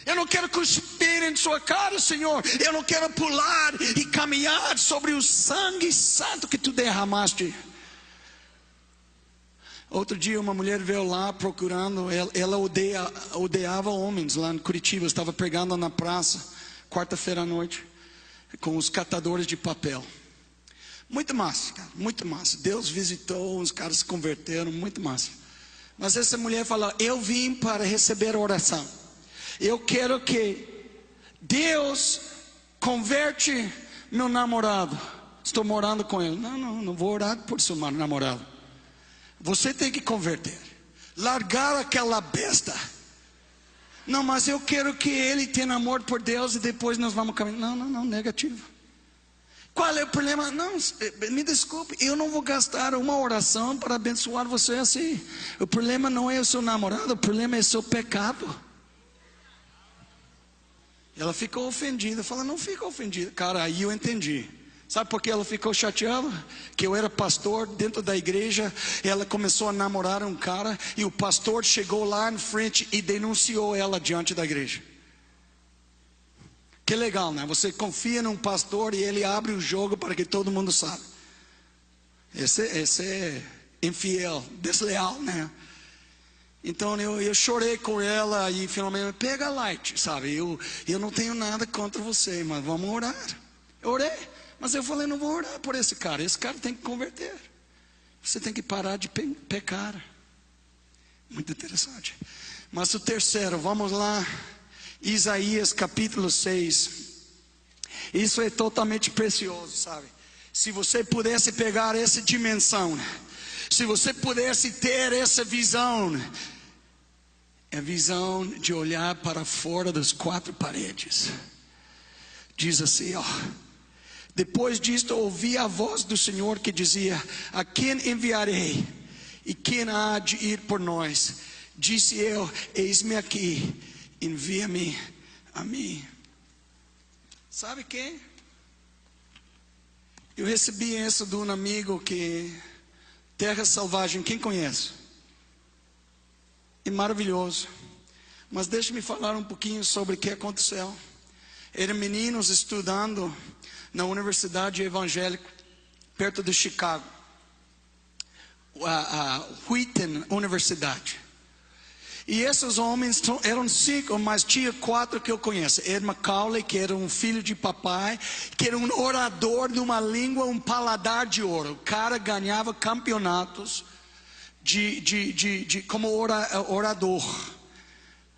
Eu não quero cuspir em sua cara, Senhor. Eu não quero pular e caminhar sobre o sangue santo que Tu derramaste. Outro dia uma mulher veio lá procurando. Ela odiava homens lá em Curitiba. Estava pregando na praça, quarta-feira à noite, com os catadores de papel. Muito massa, cara, muito massa. Deus visitou, os caras se converteram, muito massa. Mas essa mulher falou: eu vim para receber oração. Eu quero que Deus converte meu namorado. Estou morando com ele. Não vou orar por seu namorado. Você tem que converter. Largar aquela besta. Não, mas eu quero que ele tenha amor por Deus e depois nós vamos caminhar. Não, negativo. Qual é o problema? Não, me desculpe, eu não vou gastar uma oração para abençoar você assim. O problema não é o seu namorado, o problema é o seu pecado. Ela ficou ofendida. Fala: não fica ofendida. Cara, aí eu entendi. Sabe por que ela ficou chateada? Que eu era pastor dentro da igreja. Ela começou a namorar um cara e o pastor chegou lá em frente e denunciou ela diante da igreja. Que legal, né? Você confia num pastor e ele abre o jogo para que todo mundo saiba. Esse é infiel, desleal, né? Então eu chorei com ela e finalmente: pega light, sabe? Eu não tenho nada contra você, mas vamos orar. Eu orei, mas eu falei: não vou orar por esse cara. Esse cara tem que converter. Você tem que parar de pecar. Muito interessante. Mas o terceiro, vamos lá. Isaías capítulo 6. Isso é totalmente precioso, sabe? Se você pudesse pegar essa dimensão, se você pudesse ter essa visão, é a visão de olhar para fora das quatro paredes. Diz assim, ó: depois disto ouvi a voz do Senhor que dizia: a quem enviarei? E quem há de ir por nós? Disse eu: eis-me aqui, envia-me a mim. Sabe quem? Eu recebi isso de um amigo que... Terra Selvagem, quem conhece? É maravilhoso. Mas deixe-me falar um pouquinho sobre o que aconteceu. Eram meninos estudando na Universidade Evangélica, perto de Chicago, a Wheaton Universidade. E esses homens eram 5, mas tinha 4 que eu conheço. Ed Macaulay, que era um filho de papai, que era um orador de uma língua, um paladar de ouro. O cara ganhava campeonatos como orador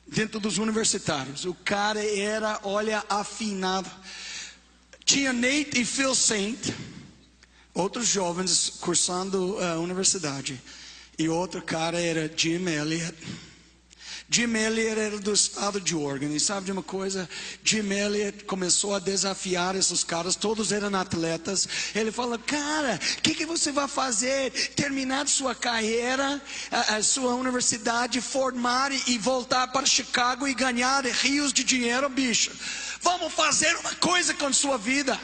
dentro dos universitários. O cara era, olha, afinado. Tinha Nate e Phil Saint, outros jovens cursando a universidade. E outro cara era Jim Elliot. Jim Elliot era do estado de Oregon. E sabe de uma coisa? Jim Elliot começou a desafiar esses caras. Todos eram atletas. Ele falou: cara, o que você vai fazer? Terminar sua carreira, a sua universidade, formar e voltar para Chicago e ganhar rios de dinheiro, bicho. Vamos fazer uma coisa com sua vida.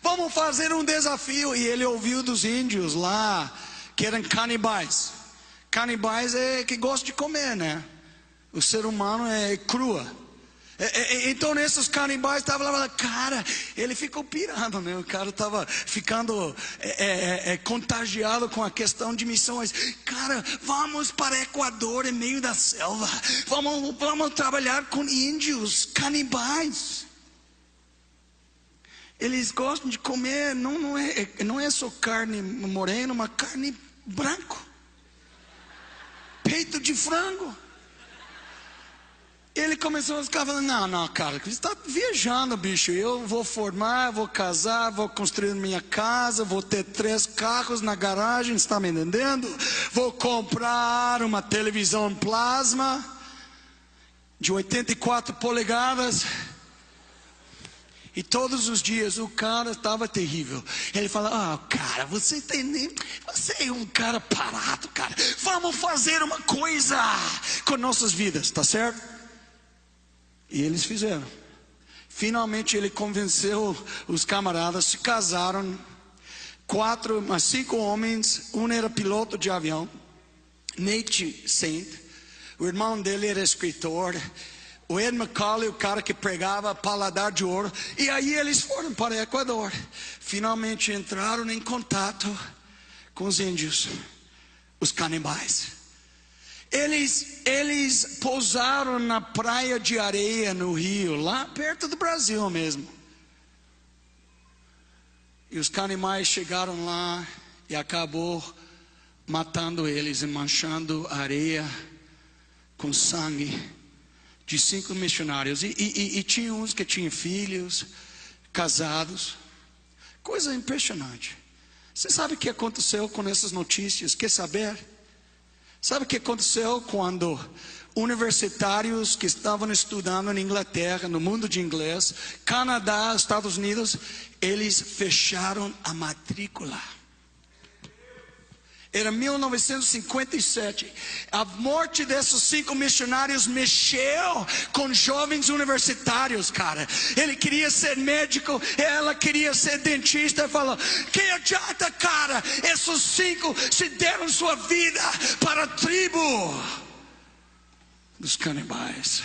Vamos fazer um desafio. E ele ouviu dos índios lá, que eram canibais. Canibais é que gosta de comer, né? O ser humano é crua. Então nesses canibais estavam lá, cara, ele ficou pirado, né? O cara estava ficando contagiado com a questão de missões. Cara, vamos para Equador, em meio da selva. Vamos trabalhar com índios, canibais. Eles gostam de comer, não é só carne morena, mas carne branca. Peito de frango. Ele começou a ficar falando: não, cara, você está viajando, bicho. Eu vou formar, vou casar, vou construir minha casa, vou ter 3 carros na garagem, está me entendendo? Vou comprar uma televisão plasma de 84 polegadas. E todos os dias o cara estava terrível. Ele fala: cara, você é um cara parado, cara. Vamos fazer uma coisa com nossas vidas, tá certo? E eles fizeram. Finalmente ele convenceu os camaradas, se casaram. 5 homens. Um era piloto de avião, Nate Saint. O irmão dele era escritor. O Ed Macaulay, o cara que pregava paladar de ouro. E aí eles foram para o Equador. Finalmente entraram em contato com os índios, os canibais. Eles pousaram na praia de areia no Rio, lá perto do Brasil mesmo. E os canibais chegaram lá e acabou matando eles e manchando a areia com sangue de 5 missionários. E tinha uns que tinham filhos, casados. Coisa impressionante. Você sabe o que aconteceu com essas notícias? Quer saber? Sabe o que aconteceu quando universitários que estavam estudando na Inglaterra, no mundo de inglês, Canadá, Estados Unidos, eles fecharam a matrícula? Era 1957. A morte desses 5 missionários mexeu com jovens universitários, cara. Ele queria ser médico, ela queria ser dentista. Ele falou: que adianta, cara? Esses 5 se deram sua vida para a tribo dos canibais.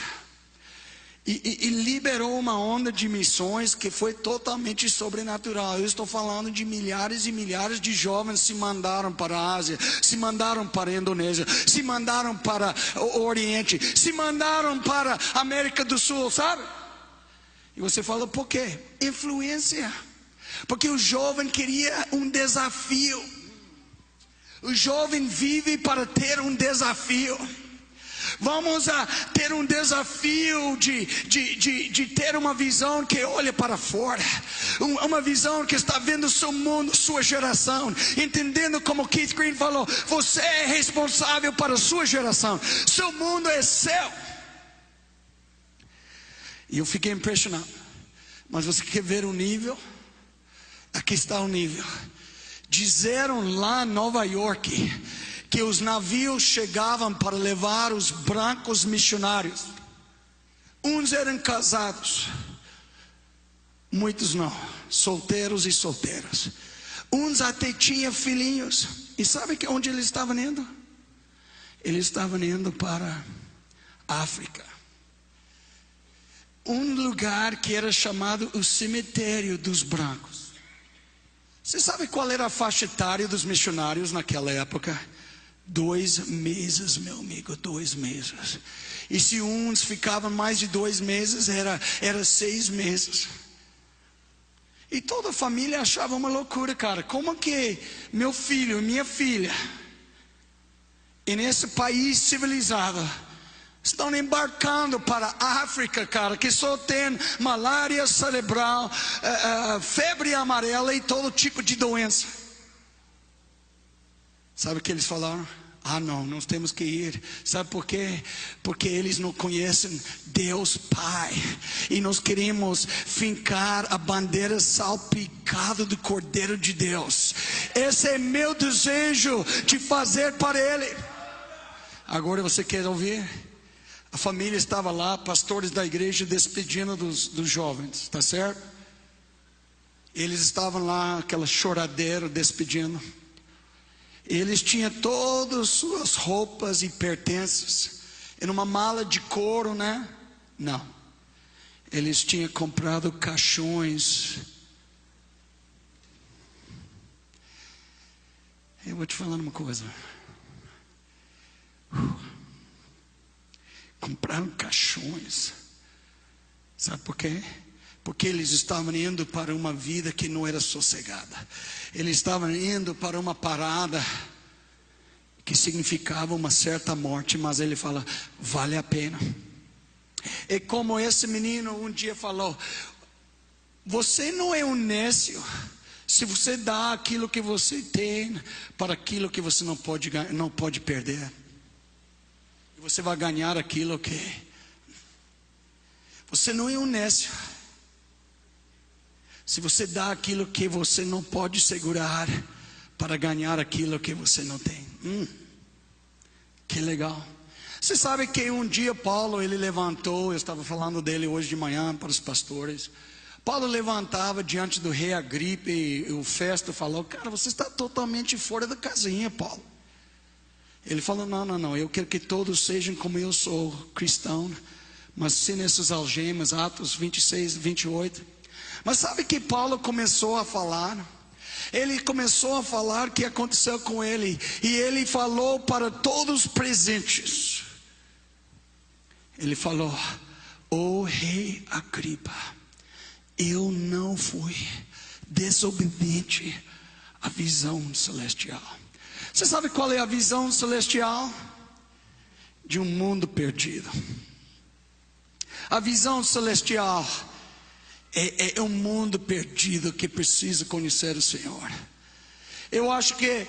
E liberou uma onda de missões que foi totalmente sobrenatural. Eu estou falando de milhares e milhares de jovens se mandaram para a Ásia, se mandaram para a Indonésia, se mandaram para o Oriente, se mandaram para a América do Sul, sabe? E você fala, por quê? Influência. Porque o jovem queria um desafio. O jovem vive para ter um desafio. Vamos a ter um desafio de ter uma visão que olha para fora, uma visão que está vendo o seu mundo, sua geração, entendendo como Keith Green falou: você é responsável para a sua geração, seu mundo é seu. E eu fiquei impressionado. Mas você quer ver o nível? Aqui está o nível. Disseram lá em Nova York que os navios chegavam para levar os brancos missionários. Uns eram casados, muitos não, solteiros e solteiras. Uns até tinham filhinhos. E sabe onde eles estavam indo? Eles estavam indo para a África. Um lugar que era chamado o cemitério dos brancos. Você sabe qual era a faixa etária dos missionários naquela época? 2 meses, meu amigo, 2 meses. E se uns ficavam mais de 2 meses, era 6 meses. E toda a família achava uma loucura, cara. Como que meu filho e minha filha, e nesse país civilizado, estão embarcando para a África, cara, que só tem malária cerebral, febre amarela e todo tipo de doença? Sabe o que eles falaram? Ah, não, nós temos que ir. Sabe por quê? Porque eles não conhecem Deus Pai. E nós queremos fincar a bandeira salpicada do Cordeiro de Deus. Esse é meu desejo de fazer para Ele. Agora você quer ouvir? A família estava lá, pastores da igreja despedindo dos jovens, tá certo? Eles estavam lá, aquela choradeira despedindo. Eles tinham todas as suas roupas e pertences em uma mala de couro, né? Não. Eles tinham comprado caixões. Eu vou te falar uma coisa. Compraram caixões. Sabe por quê? Porque eles estavam indo para uma vida que não era sossegada. Eles estavam indo para uma parada que significava uma certa morte. Mas ele fala, vale a pena. É como esse menino um dia falou: você não é um nécio se você dá aquilo que você tem para aquilo que você não pode perder. E você vai ganhar aquilo que... Você não é um nécio se você dá aquilo que você não pode segurar para ganhar aquilo que você não tem. Que legal. Você sabe que um dia Paulo, ele levantou, eu estava falando dele hoje de manhã para os pastores. Paulo levantava diante do rei Agripa e o Festo falou: cara, você está totalmente fora da casinha, Paulo. Ele falou: não, eu quero que todos sejam como eu sou, cristão, mas sem essas algemas. Atos 26, 28. Mas sabe que Paulo começou a falar? Ele começou a falar o que aconteceu com ele. E ele falou para todos os presentes. Ele falou: ô rei Agripa, eu não fui desobediente à visão celestial. Você sabe qual é a visão celestial? De um mundo perdido. A visão celestial é um mundo perdido que precisa conhecer o Senhor. Eu acho que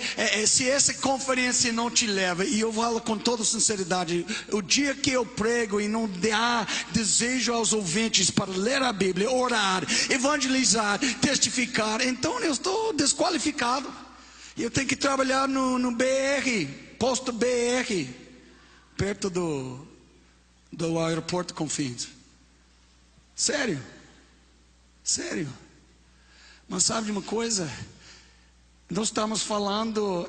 se essa conferência não te leva, e eu falo com toda sinceridade, o dia que eu prego e não dá desejo aos ouvintes para ler a Bíblia, orar, evangelizar, testificar, então eu estou desqualificado. E eu tenho que trabalhar no BR, posto BR, perto do aeroporto Confins. Sério. Mas sabe de uma coisa? Nós estamos falando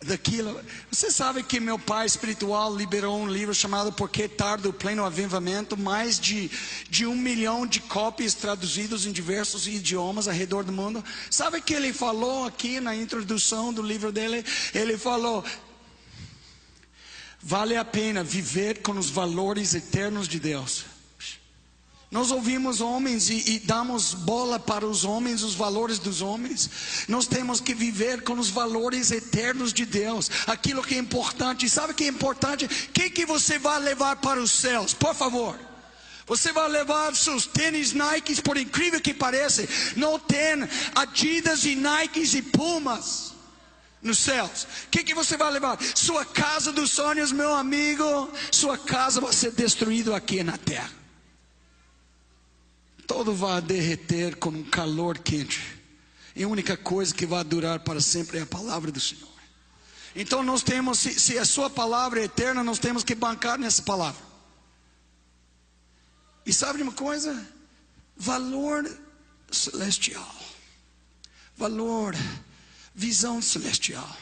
daquilo. Você sabe que meu pai espiritual liberou um livro chamado Por que Tarda o Pleno Avivamento? Mais de 1 milhão de cópias traduzidas em diversos idiomas ao redor do mundo. Sabe o que ele falou aqui na introdução do livro dele? Ele falou: vale a pena viver com os valores eternos de Deus. Nós ouvimos homens e damos bola para os homens, os valores dos homens. Nós temos que viver com os valores eternos de Deus, aquilo que é importante. Sabe o que é importante? Quem que você vai levar para os céus? Por favor. Você vai levar seus tênis Nikes, por incrível que pareça. Não tem Adidas e Nikes e Pumas nos céus. O que você vai levar? Sua casa dos sonhos, meu amigo. Sua casa vai ser destruída aqui na terra. Todo vai derreter com um calor quente. E a única coisa que vai durar para sempre é a palavra do Senhor. Então nós temos, se a sua palavra é eterna, nós temos que bancar nessa palavra. E sabe de uma coisa? Valor celestial. Valor, visão celestial.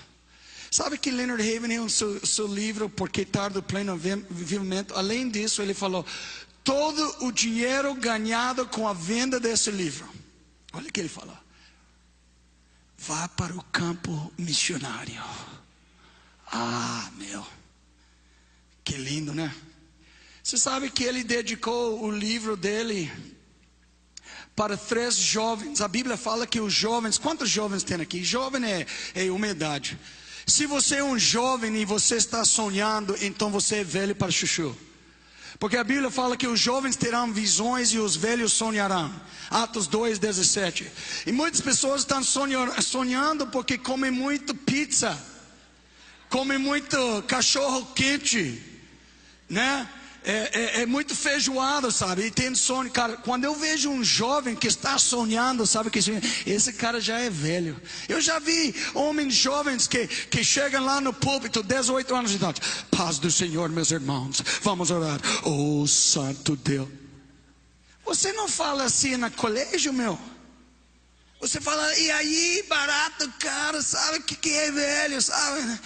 Sabe que Leonard Ravenhill, seu livro Por que Tarda o Pleno Avivamento, além disso ele falou: todo o dinheiro ganhado com a venda desse livro, olha o que ele falou, vá para o campo missionário. Meu, que lindo, né? Você sabe que ele dedicou o livro dele para 3 jovens. A Bíblia fala que os jovens, quantos jovens tem aqui? Jovem é uma idade. Se você é um jovem e você está sonhando, então você é velho para chuchu. Porque a Bíblia fala que os jovens terão visões e os velhos sonharão. Atos 2:17. E muitas pessoas estão sonhando porque comem muito pizza, comem muito cachorro quente, né? É muito feijoada, sabe? E tem sonho. Cara, quando eu vejo um jovem que está sonhando, sabe que esse cara já é velho. Eu já vi homens jovens que chegam lá no púlpito, 18 anos de idade. Paz do Senhor, meus irmãos, vamos orar. Oh, santo Deus. Você não fala assim no colégio, meu? Você fala, e aí, barato, cara, sabe o que é velho, sabe?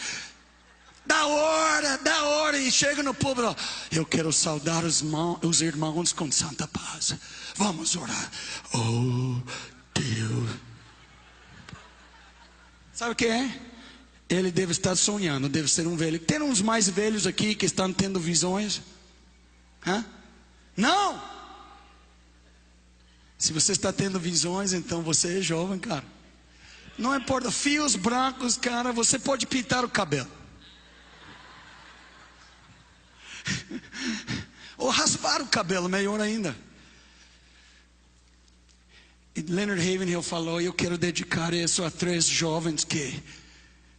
Da hora, e chega no público, eu quero saudar os irmãos com santa paz. Vamos orar. Oh, Deus. Sabe o que é? Ele deve estar sonhando, deve ser um velho. Tem uns mais velhos aqui que estão tendo visões? Não! Se você está tendo visões, então você é jovem, cara. Não importa, fios brancos, cara, você pode pintar o cabelo. Ou raspar o cabelo, melhor ainda. E Leonard Ravenhill falou: eu quero dedicar isso a 3 jovens que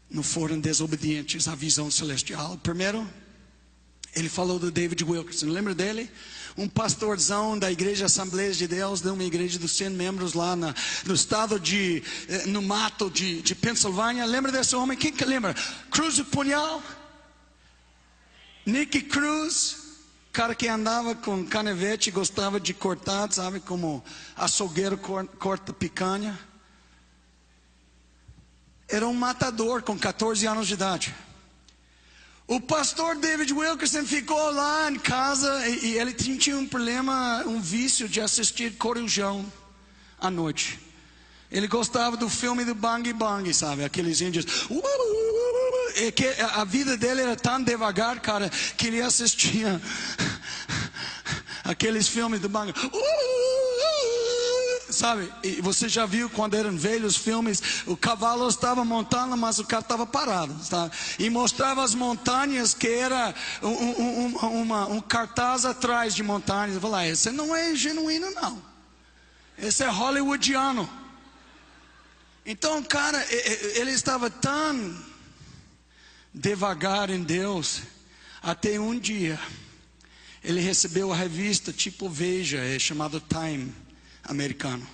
não foram desobedientes à visão celestial. Primeiro, ele falou do David Wilkerson. Lembra dele? Um pastorzão da igreja Assembleias de Deus, de uma igreja de 100 membros lá no estado no mato de Pensilvânia. Lembra desse homem? Quem que lembra? Cruz do Punhal, Nick Cruz, cara que andava com canivete e gostava de cortar, sabe, como açougueiro corta picanha. Era um matador com 14 anos de idade. O pastor David Wilkerson ficou lá em casa e ele tinha um problema, um vício de assistir Corujão à noite. Ele gostava do filme do Bang Bang, sabe, aqueles índios. É que a vida dele era tão devagar, cara, que ele assistia aqueles filmes do Bang. sabe, e você já viu quando eram velhos filmes, o cavalo estava montando, mas o cara estava parado, sabe? E mostrava as montanhas, que era um cartaz atrás de montanhas. Eu falei, esse não é genuíno não, esse é hollywoodiano. Então, cara, ele estava tão devagar em Deus, até um dia ele recebeu a revista tipo Veja, chamado Time americano.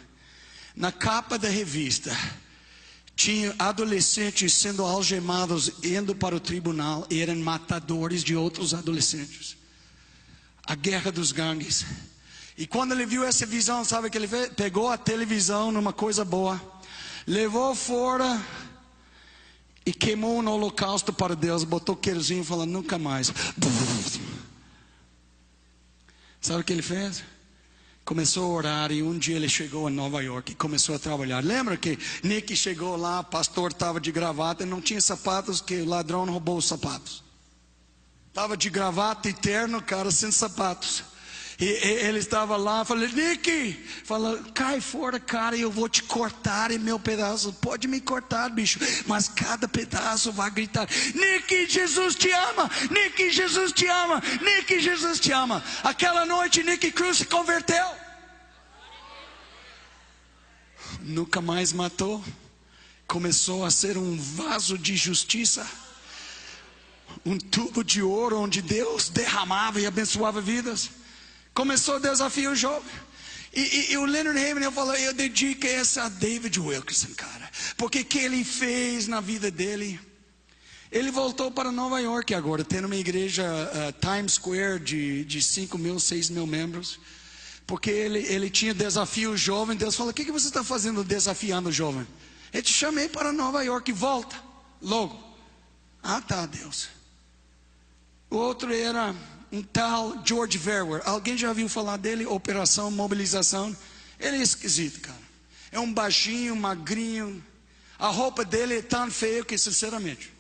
Na capa da revista tinha adolescentes sendo algemados, indo para o tribunal, e eram matadores de outros adolescentes. A guerra dos gangues. E quando ele viu essa visão, sabe o que ele fez? Pegou a televisão numa coisa boa, levou fora e queimou no holocausto para Deus, botou querosene e falou, nunca mais. Sabe o que ele fez? Começou a orar, e um dia ele chegou em Nova York e começou a trabalhar. Lembra que Nick chegou lá, o pastor estava de gravata e não tinha sapatos, que o ladrão roubou os sapatos. Estava de gravata e terno, cara, sem sapatos. E ele estava lá, falei, Nick, falou, cai fora, cara, eu vou te cortar em meu pedaço. Pode me cortar, bicho, mas cada pedaço vai gritar, Nick, Jesus te ama, Nick, Jesus te ama, Nick, Jesus te ama. Aquela noite Nick Cruz se converteu, nunca mais matou, começou a ser um vaso de justiça, um tubo de ouro onde Deus derramava e abençoava vidas. Começou o desafio jovem. E o Leonard Ravenhill falou, eu dedico essa a David Wilkerson, cara. Porque o que ele fez na vida dele? Ele voltou para Nova York agora, tendo uma igreja Times Square de 5 mil, 6 mil membros. Porque ele tinha desafio jovem. Deus falou, o que você está fazendo desafiando o jovem? Eu te chamei para Nova York, volta logo. Ah tá, Deus. O outro era um tal George Verwer. Alguém já ouviu falar dele? Operação Mobilização. Ele é esquisito, cara. É um baixinho, magrinho. A roupa dele é tão feia que, sinceramente,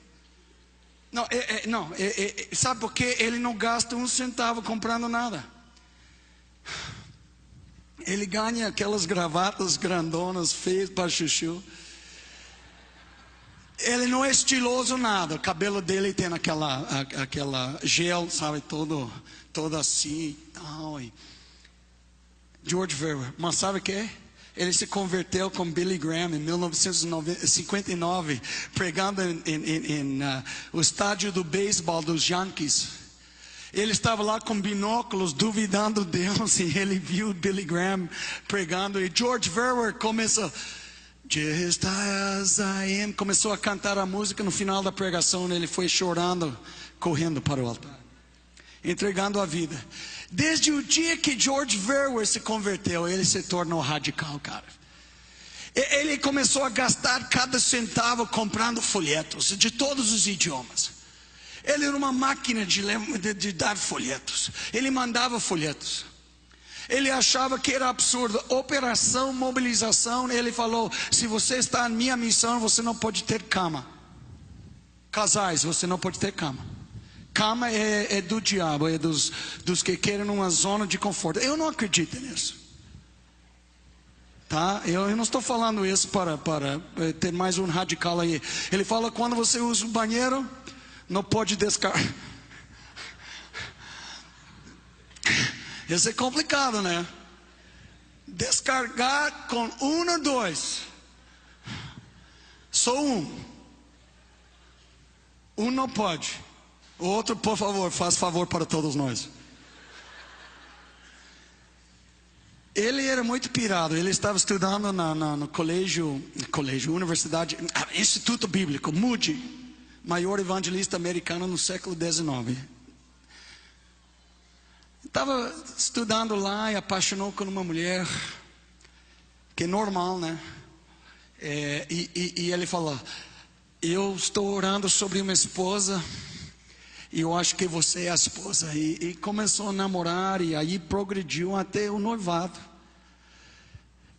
sabe por quê? Ele não gasta um centavo comprando nada. Ele ganha aquelas gravatas grandonas, feias para chuchu. Ele não é estiloso nada. O cabelo dele tem aquela gel, sabe, todo assim e tal. George Verwer. Mas sabe o que? Ele se converteu com Billy Graham em 1959, pregando em o estádio do beisebol dos Yankees. Ele estava lá com binóculos, duvidando de Deus, e ele viu Billy Graham pregando. E George Verwer começou, Just as I am, começou a cantar a música. No final da pregação ele foi chorando, correndo para o altar, entregando a vida. Desde o dia que George Verwer se converteu, ele se tornou radical, cara. Ele começou a gastar cada centavo comprando folhetos de todos os idiomas. Ele era uma máquina de dar folhetos. Ele mandava folhetos. Ele achava que era absurdo. Operação Mobilização. Ele falou, se você está em minha missão, você não pode ter cama. Casais, você não pode ter cama. Cama é do diabo, é dos que querem uma zona de conforto. Eu não acredito nisso, tá? Eu não estou falando isso para ter mais um radical aí. Ele fala, quando você usa o banheiro, não pode descargar. Isso é complicado, né? Descargar com um ou dois. Só um. Um não pode. O outro, por favor, faz favor para todos nós. Ele era muito pirado. Ele estava estudando no colégio, universidade, Instituto Bíblico, Moody, maior evangelista americano no século XIX. Estava estudando lá e apaixonou por uma mulher, que é normal, né? E ele falou, eu estou orando sobre uma esposa, e eu acho que você é a esposa. E começou a namorar, e aí progrediu até o noivado.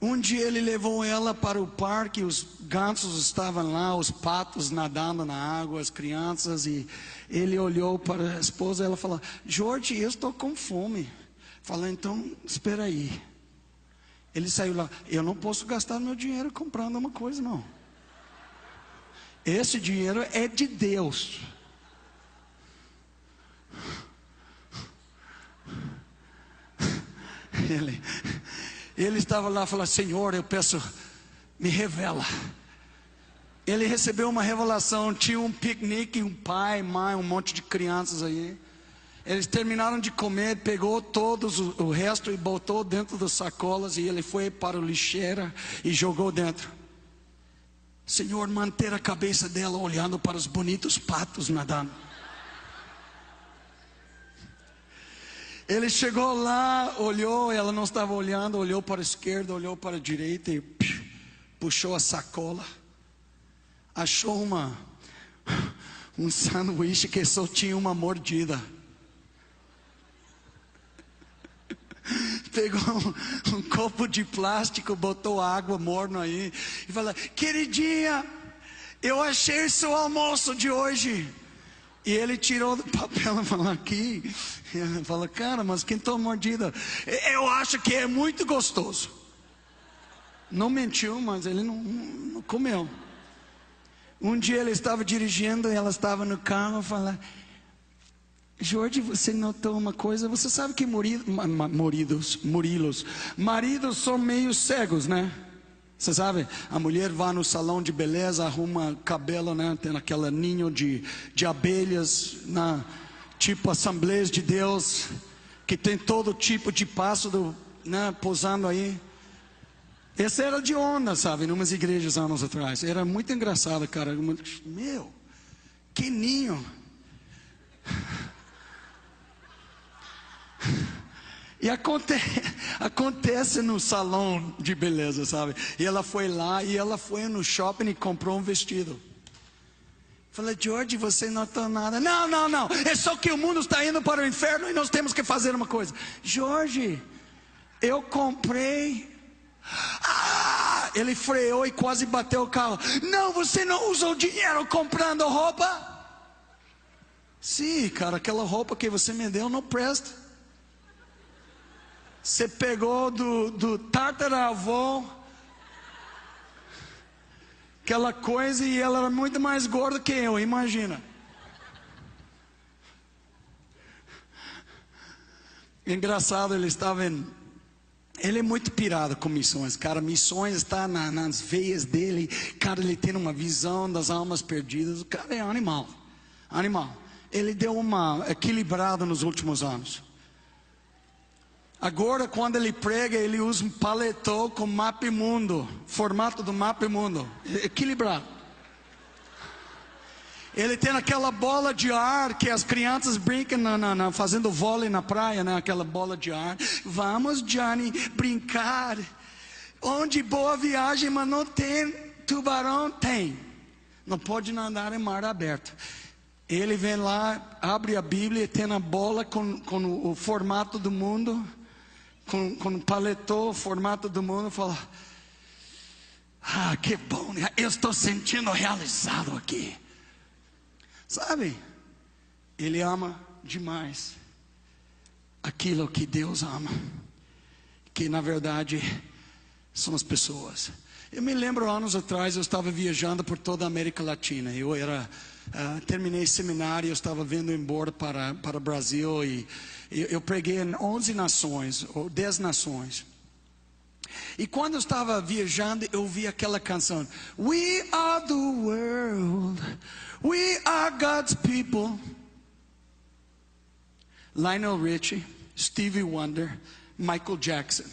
Um dia ele levou ela para o parque, os gansos estavam lá, os patos nadando na água, as crianças, e ele olhou para a esposa e ela falou, Jorge, eu estou com fome. Falou, então espera aí, Ele saiu lá, eu não posso gastar meu dinheiro comprando uma coisa, não. Esse dinheiro é de Deus. Ele estava lá e falou: Senhor, eu peço, me revela. Ele recebeu uma revelação. Tinha um piquenique, um pai, mãe, um monte de crianças aí. Eles terminaram de comer, pegou todos o resto e botou dentro das sacolas. E ele foi para o lixeira e jogou dentro. Senhor, manter a cabeça dela olhando para os bonitos patos nadando. Ele chegou lá, olhou, ela não estava olhando, olhou para a esquerda, olhou para a direita e puxou a sacola. Achou um sanduíche que só tinha uma mordida. Pegou um copo de plástico, botou água morna aí e falou: queridinha, eu achei seu almoço de hoje. E ele tirou do papel e falou: aqui. E ela falou: cara, mas quem tomou mordida? Eu acho que é muito gostoso. Não mentiu, mas ele não comeu. Um dia ele estava dirigindo e ela estava no carro e falou: Jorge, você notou uma coisa? Você sabe que maridos são meio cegos, né? Você sabe, a mulher vai no salão de beleza, arruma cabelo, né? Tem aquele ninho de abelhas, tipo Assembleias de Deus, que tem todo tipo de pássaro, né? Posando aí. Essa era de onda, sabe? Em umas igrejas anos atrás. Era muito engraçado, cara. Meu, que ninho. E acontece no salão de beleza, sabe? E ela foi lá, e ela foi no shopping e comprou um vestido. Falei: George, você não notou nada? Não, é só que o mundo está indo para o inferno e nós temos que fazer uma coisa. George, eu comprei. Ele freou e quase bateu o carro. Não, você não usou dinheiro comprando roupa? Sim, cara, aquela roupa que você me deu não presta. Você pegou do tataravô aquela coisa e ela era muito mais gorda que eu, imagina. Engraçado, ele é muito pirado com missões, cara. Missões está nas veias dele. Cara, ele tem uma visão das almas perdidas. O cara é animal. Ele deu uma equilibrada nos últimos anos. Agora, quando ele prega, ele usa um paletó com mapa mundo, formato do mapa mundo, equilibrado. Ele tem aquela bola de ar que as crianças brincam fazendo vôlei na praia, né? Aquela bola de ar. Vamos, Johnny, brincar. Onde boa viagem, mas não tem tubarão? Tem. Não pode nadar em mar aberto. Ele vem lá, abre a Bíblia e tem a bola com o formato do mundo. Com o paletó, formato do mundo, fala: que bom, eu estou sentindo realizado aqui. Sabe, ele ama demais aquilo que Deus ama, que na verdade são as pessoas. Eu me lembro, anos atrás, eu estava viajando por toda a América Latina. Eu terminei seminário, eu estava vindo embora para o Brasil e eu preguei em 11 nações, ou 10 nações. E quando eu estava viajando, eu vi aquela canção: We are the world, we are God's people. Lionel Richie, Stevie Wonder, Michael Jackson,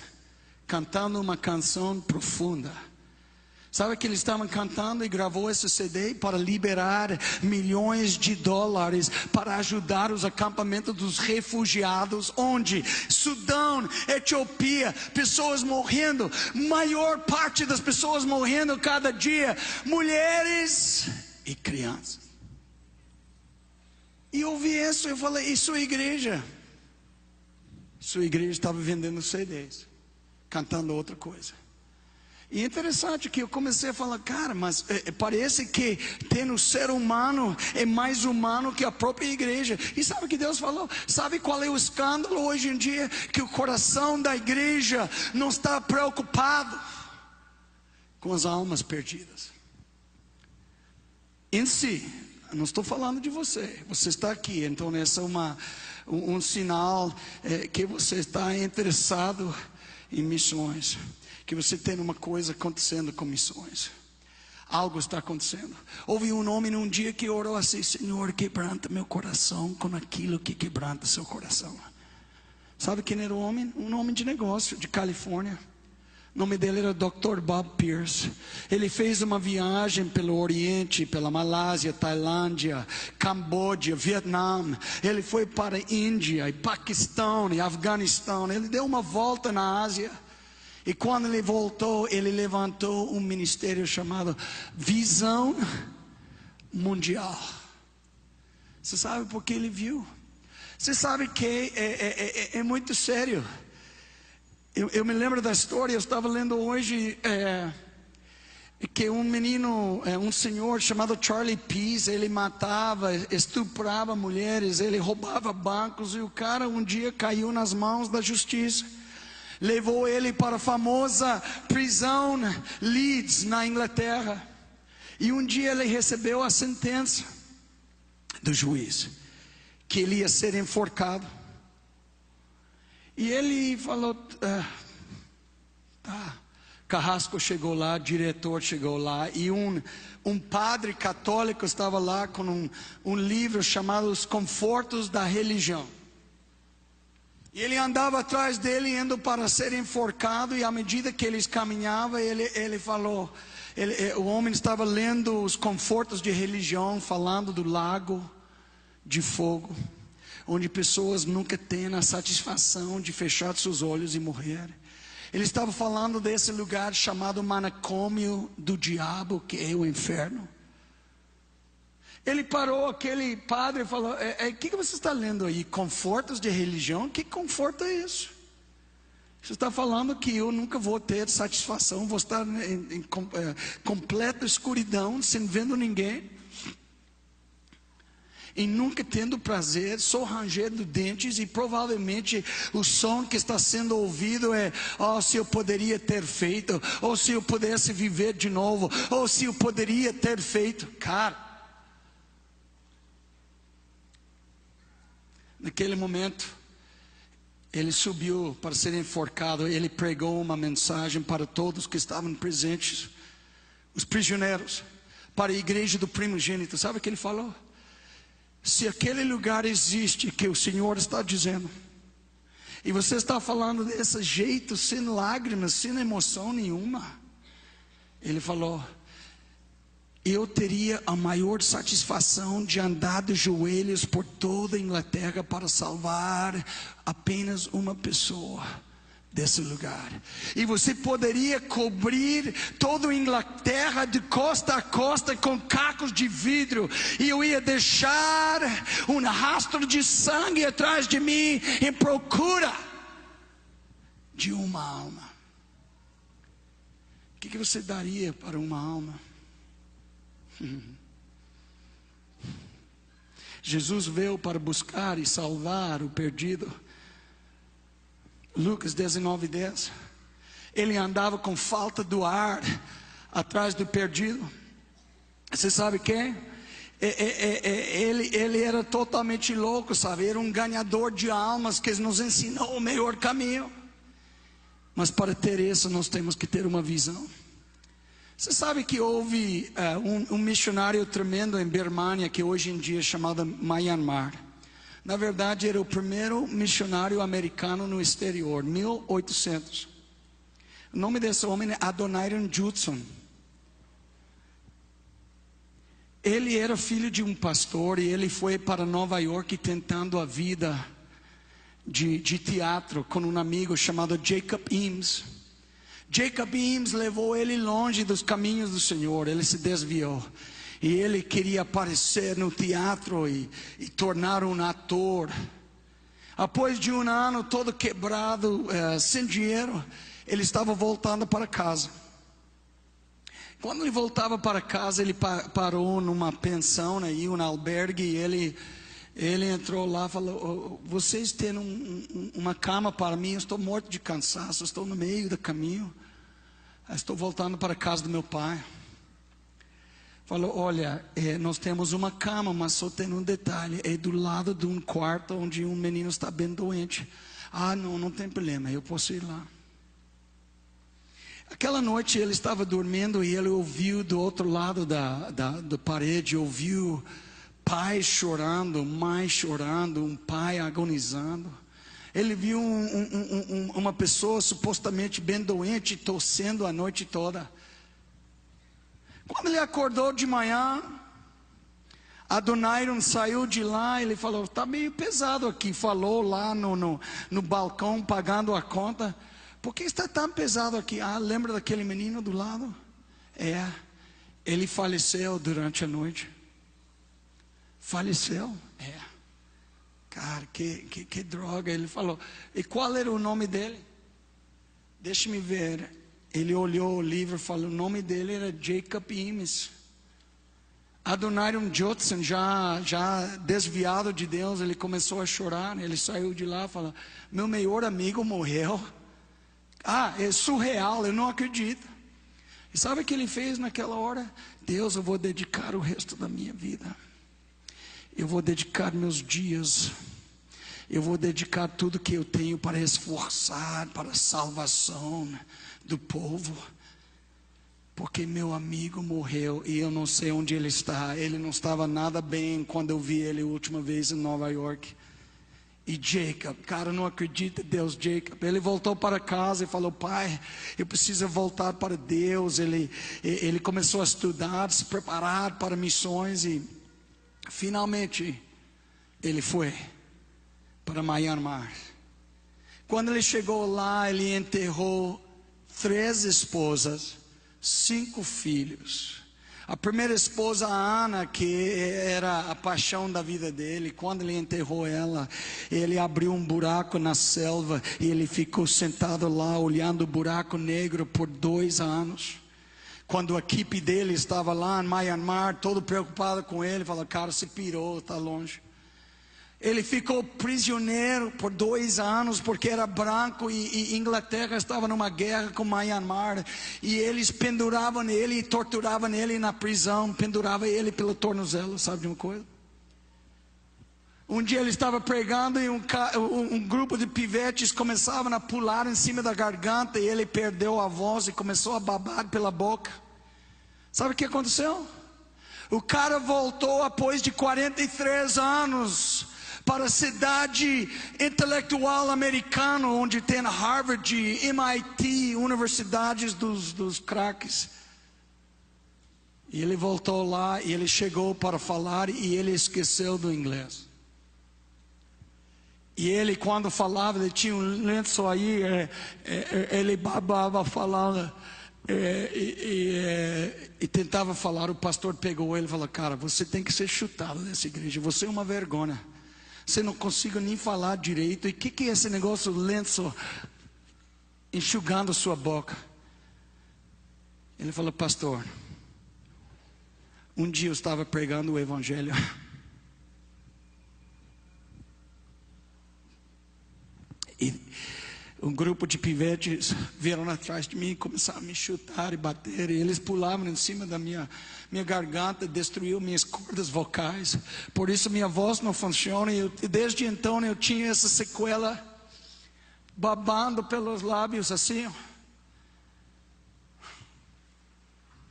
cantando uma canção profunda. Sabe que eles estavam cantando e gravou esse CD para liberar milhões de dólares para ajudar os acampamentos dos refugiados, onde Sudão, Etiópia, pessoas morrendo, maior parte das pessoas morrendo cada dia, mulheres e crianças. E eu vi isso, eu falei: e sua igreja? Sua igreja estava vendendo CDs, cantando outra coisa. E é interessante que eu comecei a falar, cara, mas parece que ter no ser humano é mais humano que a própria igreja. E sabe o que Deus falou? Sabe qual é o escândalo hoje em dia? Que o coração da igreja não está preocupado com as almas perdidas. Em si, não estou falando de você. Você está aqui, então esse é um sinal que você está interessado em missões. Que você tem uma coisa acontecendo com missões. Algo está acontecendo. Houve um homem num dia que orou assim: Senhor, quebranta meu coração com aquilo que quebranta seu coração. Sabe quem era o homem? Um homem de negócio de Califórnia. O nome dele era Dr. Bob Pierce. Ele fez uma viagem pelo Oriente, pela Malásia, Tailândia, Camboja, Vietnã. Ele foi para a Índia, e Paquistão, e Afeganistão. Ele deu uma volta na Ásia. E quando ele voltou, ele levantou um ministério chamado Visão Mundial. Você sabe por que ele viu? Você sabe que é muito sério. Eu me lembro da história, eu estava lendo hoje que um menino, um senhor chamado Charlie Pease, ele matava, estuprava mulheres, ele roubava bancos, e o cara um dia caiu nas mãos da justiça. Levou ele para a famosa prisão Leeds, na Inglaterra. E um dia ele recebeu a sentença do juiz, que ele ia ser enforcado. E ele falou, tá. Carrasco chegou lá, diretor chegou lá, e um padre católico estava lá com um livro chamado Os Confortos da Religião. E ele andava atrás dele, indo para ser enforcado, e à medida que eles caminhavam, ele falou, o homem estava lendo os confortos de religião, falando do lago de fogo, onde pessoas nunca têm a satisfação de fechar seus olhos e morrer. Ele estava falando desse lugar chamado manicômio do diabo, que é o inferno. Ele parou, aquele padre, e falou, o que você está lendo aí? Confortos de religião? Que conforto é isso? Você está falando que eu nunca vou ter satisfação, vou estar em completa escuridão, sem vendo ninguém, e nunca tendo prazer, só rangendo dentes, e provavelmente o som que está sendo ouvido é: oh, se eu poderia ter feito, ou se eu pudesse viver de novo, ou se eu poderia ter feito. Cara, naquele momento, ele subiu para ser enforcado. Ele pregou uma mensagem para todos que estavam presentes, os prisioneiros, para a igreja do primogênito. Sabe o que ele falou? Se aquele lugar existe que o Senhor está dizendo, e você está falando desse jeito, sem lágrimas, sem emoção nenhuma, ele falou: eu teria a maior satisfação de andar de joelhos por toda a Inglaterra para salvar apenas uma pessoa desse lugar. E você poderia cobrir toda a Inglaterra de costa a costa com cacos de vidro, e eu ia deixar um rastro de sangue atrás de mim em procura de uma alma. O que você daria para uma alma? Jesus veio para buscar e salvar o perdido. Lucas 19:10. Ele andava com falta do ar atrás do perdido. Você sabe quem? Ele era totalmente louco, sabe? Era um ganhador de almas que nos ensinou o melhor caminho. Mas para ter isso, nós temos que ter uma visão. Você sabe que houve um missionário tremendo em Birmania, que hoje em dia é chamado Myanmar. Na verdade, era o primeiro missionário americano no exterior, 1800. O nome desse homem é Adoniram Judson. Ele era filho de um pastor, e ele foi para Nova York tentando a vida de teatro com um amigo chamado Jacob Eames. Jacob Eames levou ele longe dos caminhos do Senhor. Ele se desviou, e ele queria aparecer no teatro e tornar um ator. Após de um ano todo quebrado, sem dinheiro, ele estava voltando para casa. Quando ele voltava para casa, ele parou numa pensão, aí, um albergue, e ele entrou lá e falou: vocês têm uma cama para mim? Eu estou morto de cansaço, estou no meio do caminho, estou voltando para a casa do meu pai. Falou: olha, nós temos uma cama, mas só tem um detalhe, é do lado de um quarto onde um menino está bem doente. Ah, não tem problema, eu posso ir lá. Aquela noite ele estava dormindo e ele ouviu do outro lado da parede, ouviu pai chorando, mãe chorando, um pai agonizando. Ele viu uma pessoa supostamente bem doente, tossindo a noite toda. Quando ele acordou de manhã, Adoniram saiu de lá, ele falou: está meio pesado aqui. Falou lá no balcão, pagando a conta: por que está tão pesado aqui? Ah, lembra daquele menino do lado? Ele faleceu durante a noite. Faleceu? Cara, que droga. Ele falou: e qual era o nome dele? Deixa-me ver. Ele olhou o livro e falou: o nome dele era Jacob Imes. Adoniram Judson, já desviado de Deus, ele começou a chorar. Ele saiu de lá e falou: meu melhor amigo morreu. É surreal, eu não acredito. E sabe o que ele fez naquela hora? Deus, eu vou dedicar o resto da minha vida. Eu vou dedicar meus dias. Eu vou dedicar tudo que eu tenho para esforçar para a salvação do povo. Porque meu amigo morreu e eu não sei onde ele está. Ele não estava nada bem quando eu vi ele a última vez em Nova York. E Jacob, cara, não acredita, Deus, Jacob. Ele voltou para casa e falou: pai, eu preciso voltar para Deus. Ele começou a estudar, se preparar para missões e finalmente ele foi para Myanmar. Quando ele chegou lá, ele enterrou 3 esposas, 5 filhos. A primeira esposa, a Ana, que era a paixão da vida dele, quando ele enterrou ela, ele abriu um buraco na selva e ele ficou sentado lá olhando o buraco negro por 2 anos. Quando a equipe dele estava lá em Myanmar, todo preocupado com ele, falou: cara, se pirou, está longe. Ele ficou prisioneiro por 2 anos, porque era branco e Inglaterra estava numa guerra com Myanmar. E eles penduravam ele e torturavam ele na prisão, penduravam ele pelo tornozelo, sabe de uma coisa? Um dia ele estava pregando e um grupo de pivetes começavam a pular em cima da garganta e ele perdeu a voz e começou a babar pela boca. Sabe o que aconteceu? O cara voltou após de 43 anos para a cidade intelectual americana, onde tem Harvard, MIT, universidades dos craques. E ele voltou lá e ele chegou para falar e ele esqueceu do inglês. E ele, quando falava, ele tinha um lenço aí, ele babava falando e tentava falar. O pastor pegou ele e falou: cara, você tem que ser chutado dessa igreja, você é uma vergonha. Você não consegue nem falar direito. E o que é esse negócio, lenço enxugando sua boca? Ele falou: pastor, um dia eu estava pregando o evangelho. E um grupo de pivetes vieram atrás de mim e começaram a me chutar e bater. E eles pulavam em cima da minha garganta, destruiu minhas cordas vocais. Por isso minha voz não funciona. E desde então eu tinha essa sequela, babando pelos lábios assim. O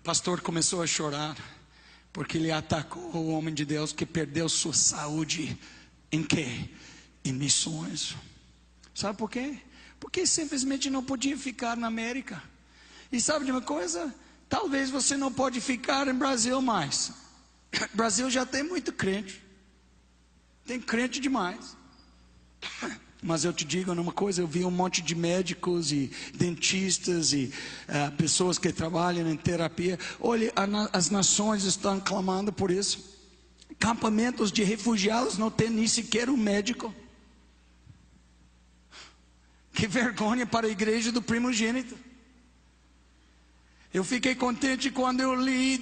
pastor começou a chorar, porque ele atacou o homem de Deus que perdeu sua saúde. Em quê? Em missões. Sabe por quê? Porque simplesmente não podia ficar na América. E sabe de uma coisa? Talvez você não pode ficar em Brasil mais. Brasil já tem muito crente. Tem crente demais. Mas eu te digo uma coisa, eu vi um monte de médicos e dentistas e pessoas que trabalham em terapia. Olha, as nações estão clamando por isso. Campamentos de refugiados não tem nem sequer um médico. Que vergonha para a igreja do primogênito. Eu fiquei contente quando eu li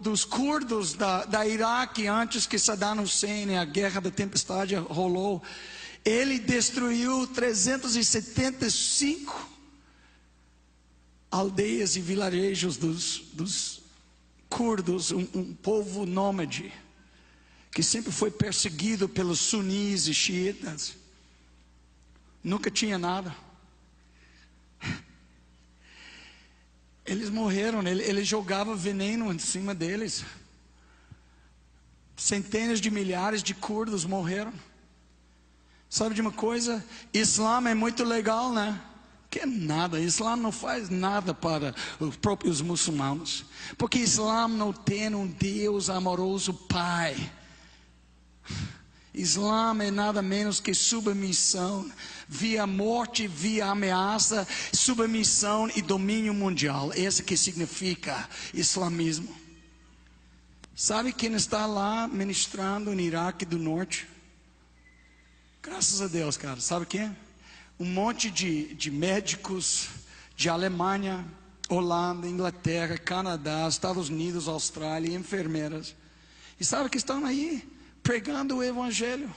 dos curdos da Iraque, antes que Saddam Hussein, a guerra da tempestade rolou. Ele destruiu 375 aldeias e vilarejos dos curdos, um povo nômade, que sempre foi perseguido pelos sunis e xiitas. Nunca tinha nada. Eles morreram, ele jogava veneno em cima deles. Centenas de milhares de curdos morreram. Sabe de uma coisa? Islã é muito legal, né? Que é nada, Islã não faz nada para os próprios muçulmanos. Porque Islã não tem um Deus amoroso Pai. Islã é nada menos que submissão, via morte, via ameaça, submissão e domínio mundial. Esse que significa islamismo. Sabe quem está lá ministrando no Iraque do Norte? Graças a Deus, cara. Sabe quem? Um monte de médicos de Alemanha, Holanda, Inglaterra, Canadá, Estados Unidos, Austrália, enfermeiras. E sabe que estão aí pregando o evangelho.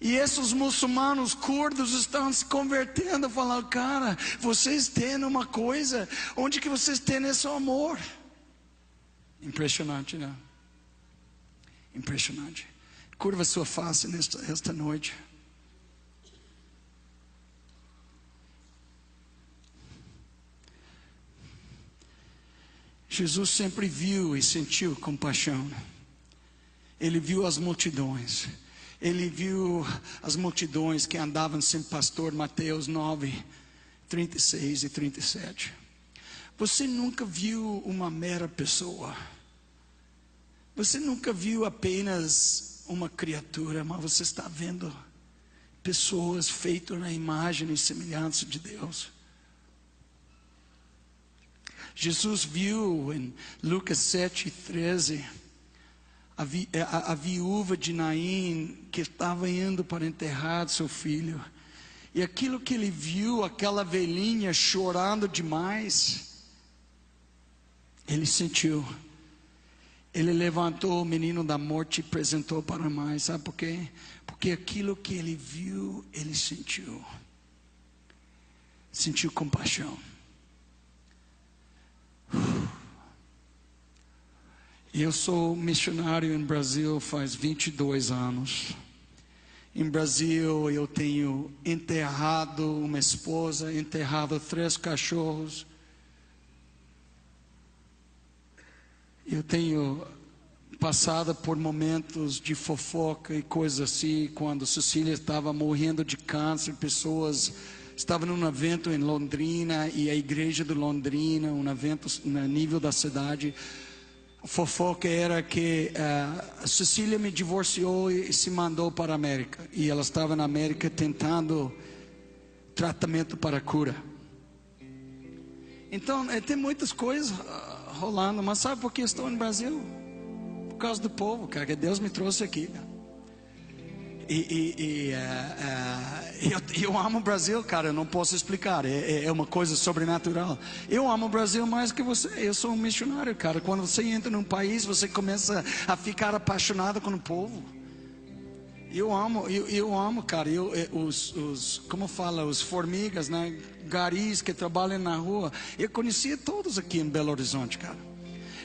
E esses muçulmanos curdos estão se convertendo, falando: cara, vocês têm uma coisa, onde que vocês têm esse amor? Impressionante, né? Impressionante. Curva sua face esta noite. Jesus sempre viu e sentiu compaixão. Ele viu as multidões. Ele viu as multidões que andavam sem pastor. Mateus 9, 36 e 37. Você nunca viu uma mera pessoa. Você nunca viu apenas uma criatura, mas você está vendo pessoas feitas na imagem e semelhança de Deus. Jesus viu em Lucas 7, 13, a viúva de Naim, que estava indo para enterrar seu filho. E aquilo que ele viu, aquela velhinha chorando demais, ele sentiu. Ele levantou o menino da morte e apresentou para a mãe. Sabe por quê? Porque aquilo que ele viu, ele sentiu. Sentiu compaixão. Eu sou missionário em Brasil faz 22 anos. Em Brasil eu tenho enterrado uma esposa, enterrado 3 cachorros. Eu tenho passado por momentos de fofoca e coisas assim. Quando Cecília estava morrendo de câncer, pessoas estavam num evento em Londrina, e a igreja de Londrina, um evento no nível da cidade. A fofoca era que a Cecília me divorciou e se mandou para a América. E ela estava na América tentando tratamento para a cura. Então, tem muitas coisas rolando. Mas sabe por que eu estou no Brasil? Por causa do povo, cara, que Deus me trouxe aqui, cara. Eu amo o Brasil, cara, eu não posso explicar, é uma coisa sobrenatural. Eu amo o Brasil mais que você. Eu sou um missionário, cara. Quando você entra num país, você começa a ficar apaixonado com o povo. Eu amo, cara. Como fala, os formigas, né? Garis que trabalham na rua. Eu conhecia todos aqui em Belo Horizonte, cara.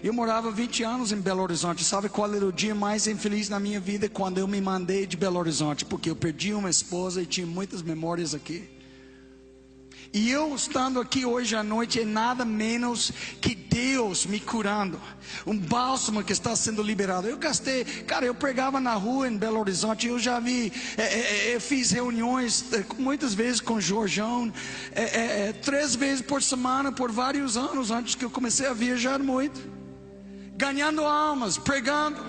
Eu morava 20 anos em Belo Horizonte. Sabe qual era o dia mais infeliz na minha vida? Quando eu me mandei de Belo Horizonte. Porque eu perdi uma esposa e tinha muitas memórias aqui. E eu estando aqui hoje à noite é nada menos que Deus me curando. Um bálsamo que está sendo liberado. Eu gastei, cara, eu pregava na rua em Belo Horizonte. Eu já vi, eu fiz reuniões muitas vezes com o Jorjão. 3 vezes por semana por vários anos antes que eu comecei a viajar muito. Ganhando almas, pregando.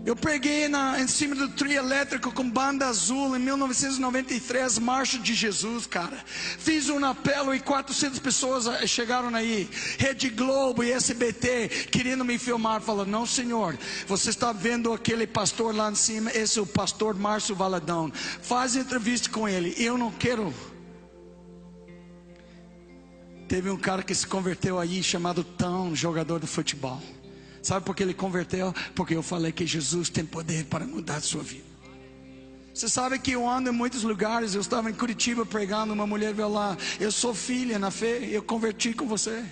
Eu preguei em cima do trio elétrico com banda azul em 1993, Marcha de Jesus, cara. Fiz um apelo e 400 pessoas chegaram aí. Rede Globo e SBT querendo me filmar. Falando: não, senhor, você está vendo aquele pastor lá em cima? Esse é o pastor Márcio Valadão. Faz entrevista com ele. Eu não quero. Teve um cara que se converteu aí chamado Tão, jogador de futebol. Sabe por que ele converteu? Porque eu falei que Jesus tem poder para mudar a sua vida. Você sabe que eu ando em muitos lugares. Eu estava em Curitiba pregando, uma mulher veio lá: eu sou filha na fé, eu converti com você.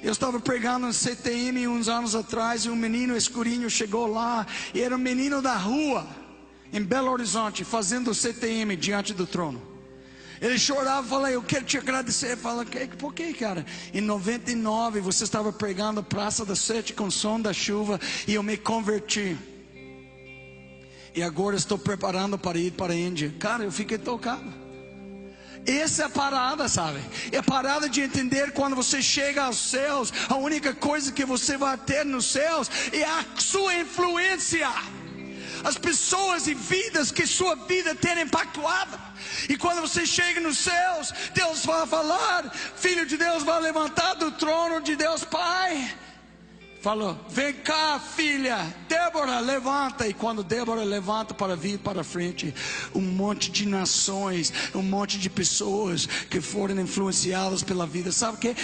Eu estava pregando no CTM uns anos atrás, e um menino escurinho chegou lá, e era um menino da rua, em Belo Horizonte, fazendo CTM diante do trono. Ele chorava e falou: eu quero te agradecer. Fala: por que, cara? Em 99 você estava pregando Praça da Sete com som da chuva, e eu me converti. E agora estou preparando para ir para a Índia. Cara, eu fiquei tocado. Essa é a parada, sabe? É a parada de entender quando você chega aos céus, a única coisa que você vai ter nos céus é a sua influência. As pessoas e vidas que sua vida tem impactuado. E quando você chega nos céus, Deus vai falar, Filho de Deus vai levantar do trono de Deus Pai. Falou: vem cá, filha, Débora, levanta. E quando Débora levanta para vir para frente, um monte de nações, um monte de pessoas que foram influenciadas pela vida. Sabe o que?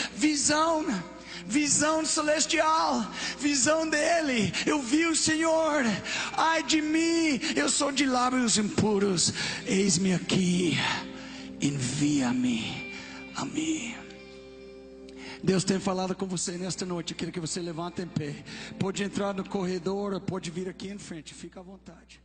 Visão celestial, visão dele. Eu vi o Senhor. Ai de mim, eu sou de lábios impuros. Eis-me aqui, envia-me a mim. Deus tem falado com você nesta noite. Eu quero que você levante em pé. Pode entrar no corredor, pode vir aqui em frente. Fica à vontade.